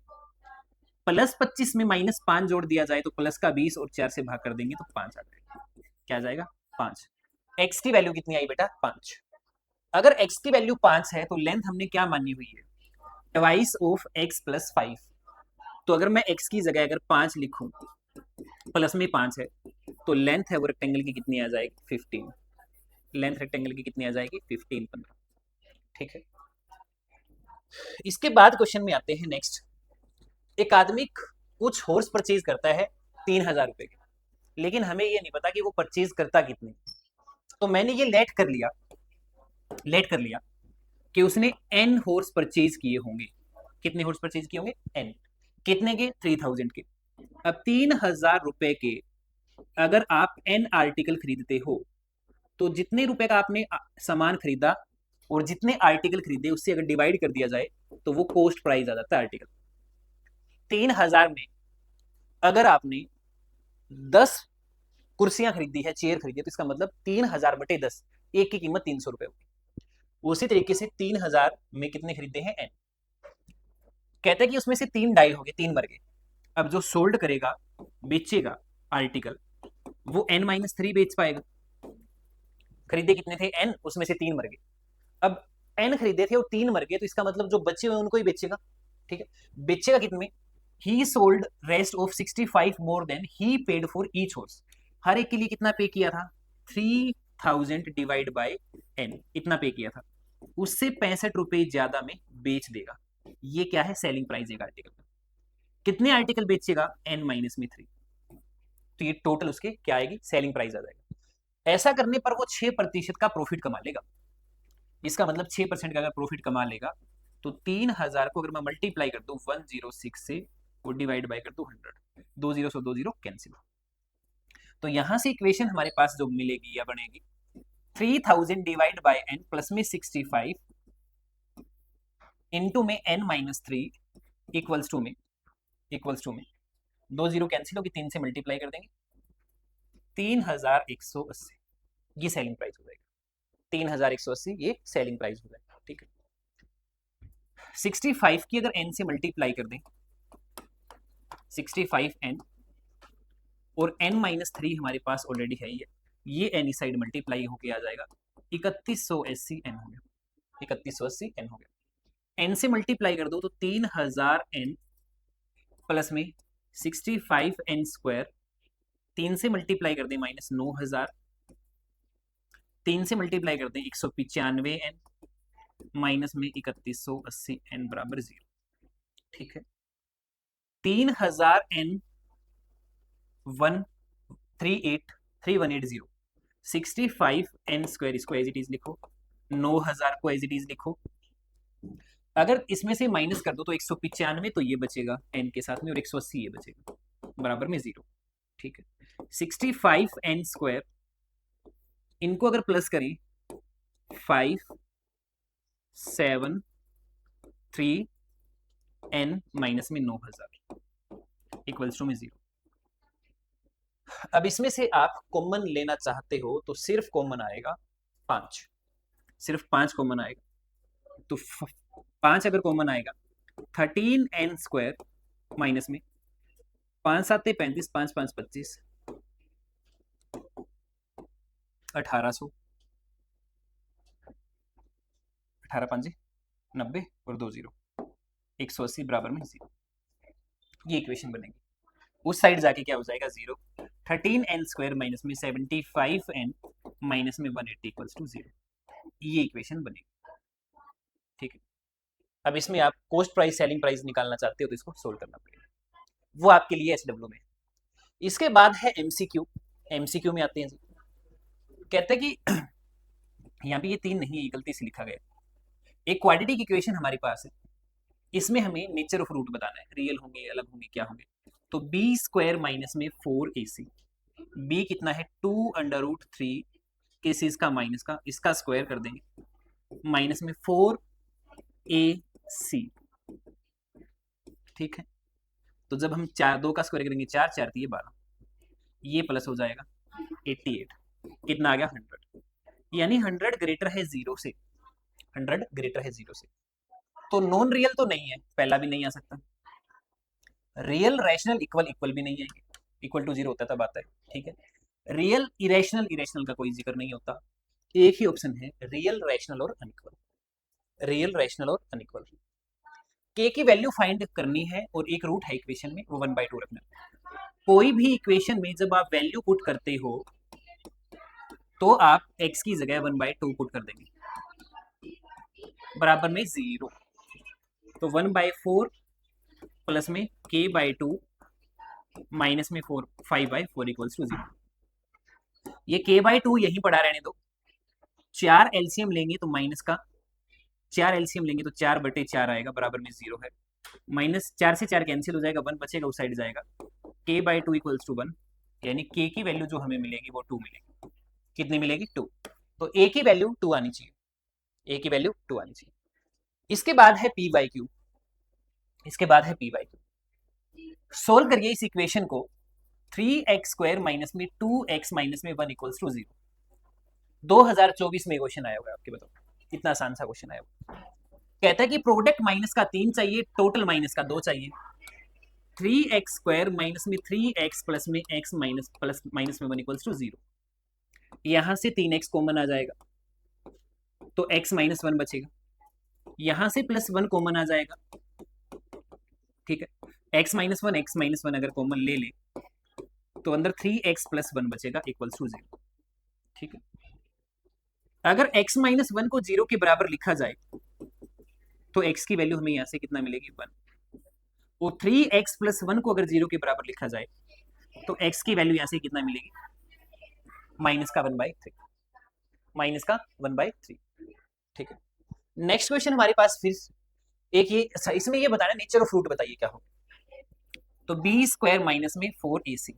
प्लस 25 में -5 जोड़ दिया जाए तो प्लस का 20 और 4 से भाग कर देंगे तो 5 आ जाएगा। क्या आ जाएगा 5। एक्स की वैल्यू कितनी आई बेटा 5। अगर एक्स की वैल्यू 5 है तो लेंथ हमने क्या मानी हुई है ट्वाइस ऑफ एक्स प्लस 5। तो अगर मैं एक्स की जगह अगर 5 लिखूं प्लस में 5 है तो लेंथ है वो रेक्टेंगल की कितनी आ जाएगी 15। लेंथ रेक्टेंगल की कितनी आ जाएगी 15 15। ठीक है, इसके बाद क्वेश्चन में आते हैं नेक्स्ट। एक आदमी कुछ हॉर्स परचेज करता है 3000 रुपए के, लेकिन हमें ये नहीं पता कि वो परचेज करता कितने। तो मैंने ये लेट कर लिया कि उसने n हॉर्स परचेज किए होंगे। कितने हॉर्स परचेज किए होंगे n, कितने के 3000 के। अब 3000 रुपए के अगर आप n आर्टिकल खरीदते हो तो जितने रुपए का आपने सामान खरीदा और जितने आर्टिकल खरीदे उससे अगर डिवाइड कर दिया जाए तो वो कॉस्ट प्राइस आ जाता है आर्टिकल। 3000 में अगर आपने 10 कुर्सियां खरीदी है, चेयर खरीदी है, तो इसका मतलब 3000 बटे 10, एक की कीमत 300 रुपए होगी। उसी तरीके से 3000 में कितने खरीदे हैं n, कहते हैं कि उसमें से 3 डाई हो गए, 3 मर गए। अब जो सोल्ड करेगा बेचेगा आर्टिकल वो n-3 बेच पाएगा। खरीदे कितने थे n, उसमें से 3 मर गए। अब n खरीदे थे और 3 मर गए तो इसका मतलब जो बचे हुए उनको ही बेचेगा। ठीक है, बेचेगा कितने, he sold rest of 65 more than he paid for each horse. हर एक के लिए कितना पे किया था 3000 डिवाइड बाय n, इतना पे किया था, उससे 65 रुपए ज्यादा में बेच देगा। ये क्या है सेलिंग प्राइस एक आर्टिकल का। कितने आर्टिकल बेचेगा n-3, तो ये टोटल उसके क्या आएगी सेलिंग प्राइस आ जाएगा। ऐसा करने पर वो 6% का प्रॉफिट कमा लेगा। इसका मतलब 6% का अगर प्रॉफिट कमा लेगा तो 3000 को अगर मैं मल्टीप्लाई कर दूं 106 से और डिवाइड बाय कर दूं 100, 2 0 से 2 0 कैंसिल। तो यहां से इक्वेशन हमारे पास जो मिलेगी या बनेगी 3000 डिवाइड बाय n प्लस में 65 इनटू में n-3 इक्वल्स टू में 2 0 कैंसिल होगी, 3 से मल्टीप्लाई कर देंगे 3180, ये सेलिंग प्राइस हो जाएगा। 3180 ये सेलिंग प्राइस हो जाएगा। ठीक है, 65 की अगर n से मल्टीप्लाई कर दें, 65n और n माइनस 3 हमारे पास ऑलरेडी है, ये n इस साइड मल्टीप्लाई होके आ जाएगा, 3180 n हो गया, 3180 n हो गया। n से मल्टीप्लाई कर दो तो 3000 n प्लस में 65n स्क्वायर, 3 से मल्टीप्लाई कर दें माइनस 9000, 3 से मल्टीप्लाई कर दें 195n माइनस में 3180n बराबर 0। ठीक है, 3000n 1383180, 65n स्क्वायर इसको एज इट इज लिखो, 9000 को एज इट इज लिखो। अगर इसमें से माइनस कर दो तो 195 तो ये बचेगा n के साथ में और 180 ये बचेगा बराबर में 0। ठीक है, 65n स्क्वायर, इनको अगर प्लस करें 5 7 3 n माइनस में 9000 इक्वल्स टू में 0। अब इसमें से आप कॉमन लेना चाहते हो तो सिर्फ कॉमन आएगा 5, सिर्फ 5 कॉमन आएगा। तो 5 अगर कॉमन आएगा 13n स्क्वायर माइनस में 5 7 35, 5 5 25, 1800, 18 5 90 और 2 0, 180 बराबर में 0। ये इक्वेशन बनेगी। उस साइड जाके क्या हो जाएगा 0, 13n स्क्वायर माइनस में 75n माइनस में 180 इक्वल्स टू 0। ये इक्वेशन बनेगी। ठीक है, अब इसमें आप कॉस्ट प्राइस सेलिंग प्राइस निकालना चाहते हो तो इसको सोल्व करना पड़ेगा, वो आपके लिए SW में। इसके बाद है MCQ। MCQ में आते हैं जी, कहते हैं कि यहाँ पे ये 3 नहीं है, ये गलती से लिखा गया। एक क्वाड्रेटिक इक्वेशन हमारे पास है, इसमें हमें नेचर ऑफ रूट बताना है, रियल होंगे अलग होंगे क्या होंगे। तो b स्क्वायर माइनस में 4ac, b कितना है 2√3 केसेस का माइनस का, इसका स्क्वायर कर देंगे माइनस में 4ac। ठीक है, तो जब हम 2 का स्क्वायर करेंगे 4 4 ये 12, ये प्लस हो जाएगा 88, कितना आ गया 100, यानी 100 ग्रेटर है 0 से, 100 ग्रेटर है 0 से। तो नॉन रियल तो नहीं है, पहला भी नहीं आ सकता, रियल रैशनल इक्वल इक्वल भी नहीं आएंगे, इक्वल टू 0 होता तब आता है। ठीक है, रियल इरेशनल इरेशनल का कोई जिक्र नहीं होता, एक ही ऑप्शन है रियल रैशनल और अनइक्वल, रियल रैशनल और अनइक्वल। के की वैल्यू फाइंड करनी है और एक रूट है इक्वेशन में, वो 1/2 रखना। कोई भी इक्वेशन में जब आप वैल्यू पुट करते हो तो आप x की जगह 1/2 पुट कर देंगे बराबर में 0। तो 1/4 प्लस में k/2 माइनस में 4 5/4 इक्वल्स टू 0। ये k/2 यहीं पड़ा रहने दो, 4 एलसीएम लेंगे तो माइनस का 4 एलसीएम लेंगे तो 4/4 आएगा बराबर में 0 है। माइनस 4 से 4 कैंसिल हो जाएगा, 1 बचेगा उस साइड जाएगा, k/2 इक्वल्स टू 1, यानी k की वैल्यू जो हमें मिलेगी वो 2 मिलेगी। कितनी मिलेगी 2। तो a की वैल्यू 2 आनी चाहिए, a की वैल्यू 2 आनी चाहिए। इसके बाद है p/q, इसके बाद है p/q। सोल्व करिए इस इक्वेशन को, 3x स्क्वायर माइनस में 2x माइनस में 1 इक्वल्स टू 0। 2024 में क्वेश्चन आया होगा आपके, बताओ कितना आसान सा क्वेश्चन आया होगा। कहता है कि प्रोडक्ट माइनस का 3 चाहिए, टोटल माइनस का 2 चाहिए। 3x स्क्वायर माइनस में 3x प्लस में x माइनस प्लस माइनस में 1 इक्वल्स टू 0। यहां से 3x कॉमन आ जाएगा तो x माइनस 1 बचेगा, यहां से प्लस 1 कॉमन आ जाएगा। ठीक है, x माइनस 1 अगर कॉमन ले ले तो अंदर 3x प्लस 1 बचेगा इक्वल्स टू 0। ठीक है, अगर x माइनस 1 को 0 के बराबर लिखा जाए तो x की वैल्यू हमें यहां से कितना मिलेगी 1, और 3x प्लस 1 को अगर 0 के बराबर लिखा जाए तो x की वैल्यू यहां से कितना मिलेगी माइनस का 1/3, माइनस का 1/3। ठीक है, नेक्स्ट क्वेश्चन हमारे पास फिर एक ये, इसमें ये बताना नेचर ऑफ रूट बताइए क्या हो। तो b स्क्वायर माइनस में 4ac,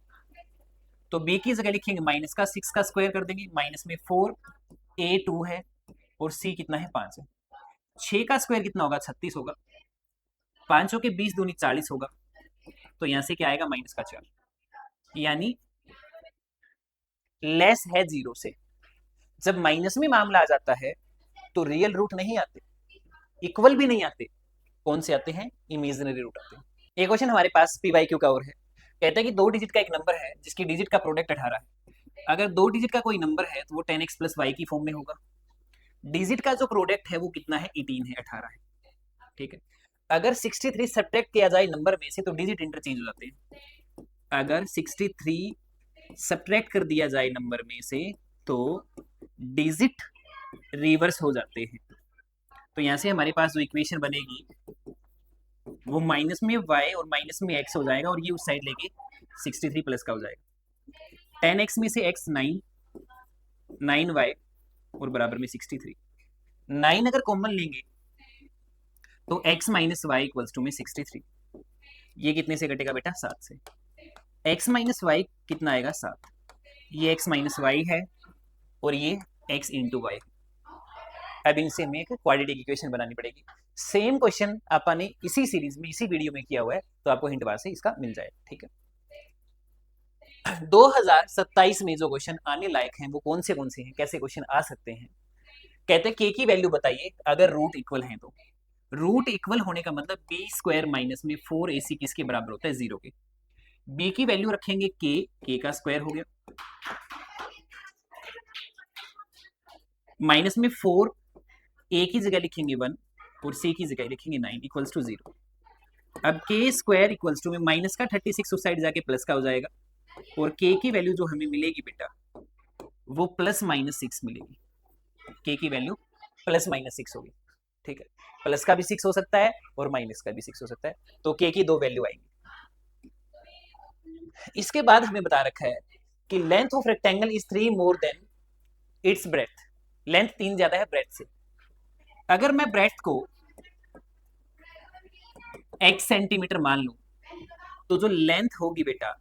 तो b की जगह लिखेंगे माइनस का 6 का स्क्वायर कर देंगे, माइनस में 4 a 2 है और c कितना है 5 है। 6 का स्क्वायर कितना होगा 36 होगा, 5 के 20 दूनी 40 होगा, तो यहां से क्या आएगा माइनस का 4, यानी लेस है 0 से। जब माइनस में मामला आ जाता है तो रियल रूट नहीं आते, इक्वल भी नहीं आते, कौन से आते हैं? इमेजिनरी रूट आते हैं। एक क्वेश्चन हमारे पास पी वाई क्यू का और है। कहते हैं कि 2 डिजिट का एक नंबर है जिसकी डिजिट का प्रोडक्ट 18 है। अगर 2 डिजिट का कोई नंबर है तो वो 10x प्लस वाई की फॉर्म में होगा। डिजिट का जो प्रोडक्ट है वो कितना है? 18 है, 18 है। ठीक है। अगर 63 सब्ट्रैक्ट किया जाए नंबर में से तो डिजिट इंटरचेंज हो जाते हैं। अगर 63 सब्ट्रैक्ट कर दिया जाए नंबर में से तो डिजिट रिवर्स हो जाते हैं। तो यहां से हमारे पास जो इक्वेशन बनेगी वो माइनस में y और माइनस में x हो जाएगा और ये उस साइड लेके 63 प्लस का हो जाएगा। 10x में से x 9, 9y और बराबर में 63। 9 अगर कॉमन लेंगे तो x minus y equals to में 63। ये कितने से कटेगा बेटा? 7 से। x माइनस वाई कितना आएगा? 7। ये x माइनस वाई है और ये x इंटू वाई। अब इनसे हमें एक क्वाड्रेटिक इक्वेशन बनानी पड़ेगी। सेम क्वेश्चन आपने इसी सीरीज में, इसी वीडियो में किया हुआ है, तो आपको हिंट बार से इसका मिल जाएगा। ठीक है। 2027 में जो क्वेश्चन आने लायक हैं वो कौन से हैं, कैसे क्वेश्चन आ सकते हैं? कहते हैं k की वैल्यू बताइए अगर रूट इक्वल है तो। रूट इक्वल होने का मतलब बी स्क्वायर माइनस में 4ac किसके बराबर होता है? 0 के। b की वैल्यू रखेंगे k का स्क्वायर हो गया, माइनस में 4, a की जगह लिखेंगे 1 और c की जगह लिखेंगे 9 इक्वल्स टू 0। अब k स्क्वायर इक्वल्स टू में माइनस का 36 उस साइड जाके प्लस का हो जाएगा और k की वैल्यू जो हमें मिलेगी बेटा वो प्लस माइनस 6 मिलेगी। k की वैल्यू प्लस माइनस 6 होगी। ठीक है। प्लस का भी 6 हो सकता है और माइनस का भी 6 हो सकता है, तो k की 2 वैल्यू आएंगी। इसके बाद हमें बता रखा है कि length of rectangle is 3 more than it's breath. Length 3 ज्यादा है ब्रेथ से। अगर मैं ब्रेथ को x सेंटीमीटर मान लूं तो जो लेंथ होगी बेटा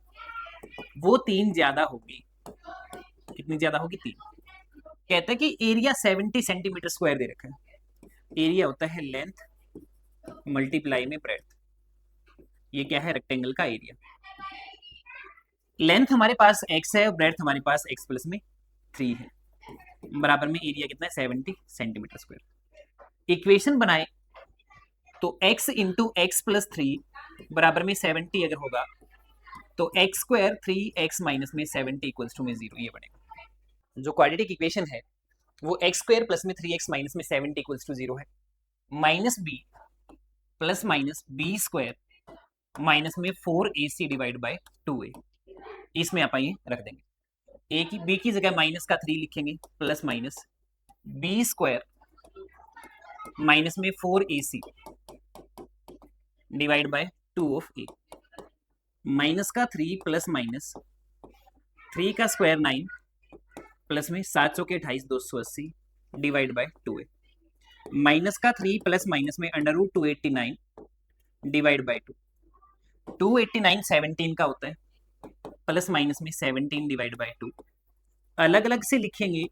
वो 3 ज्यादा होगी। कितनी ज्यादा होगी? 3। कहते हैं कि एरिया 70 सेंटीमीटर स्क्वायर दे रखा है। एरिया होता है लेंथ मल्टीप्लाई में ब्रेथ। ये क्या है? रेक्टेंगल का एरिया। लेंथ हमारे पास x है और ब्रेथ हमारे पास x प्लस में 3 है, बराबर में एरिया कितना है? 70 सेंटीमीटर स्क्वायर। इक्वेशन बनाए तो x इंटू एक्स प्लस 3 बराबर में 70 अगर होगा तो एक्स स्क्वायर 3x माइनस में 70 इक्वल्स टू में 0 ये बनेगा। जो क्वाड्रेटिक इक्वेशन है वो एक्स स्क्वायर प्लस में 3x माइनस में 70 इक्वल्स टू 0 है, minus B plus minus b square minus में 4ac डिवाइड बाय 2a। इसमें आप ये रख देंगे। a की b की जगह माइनस का 3 लिखेंगे plus minus b square minus में 4ac divide by 2 of a। माइनस का 3 प्लस माइनस 3 का स्क्वायर 9 प्लस में 7 चौके 28 280 डिवाइड बाय 2a। माइनस का 3 प्लस माइनस में अंडर रूट 289 डिवाइड बाय 2। 289 17 का होता है, प्लस माइनस में 17 डिवाइड बाय 2। अलग अलग से लिखेंगे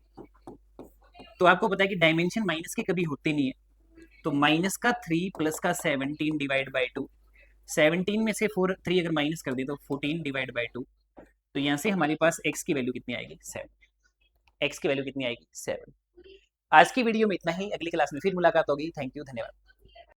तो आपको पता है कि डायमेंशन माइनस के कभी होते नहीं है, तो माइनस का 3 प्लस का 17 डिवाइड बाय 2। 17 में से 3 अगर माइनस कर दे तो 14 डिवाइड बाय 2। तो यहां से हमारे पास x की वैल्यू कितनी आएगी? 7। x की वैल्यू कितनी आएगी? 7। आज की वीडियो में इतना ही। अगली क्लास में फिर मुलाकात होगी। थैंक यू, धन्यवाद।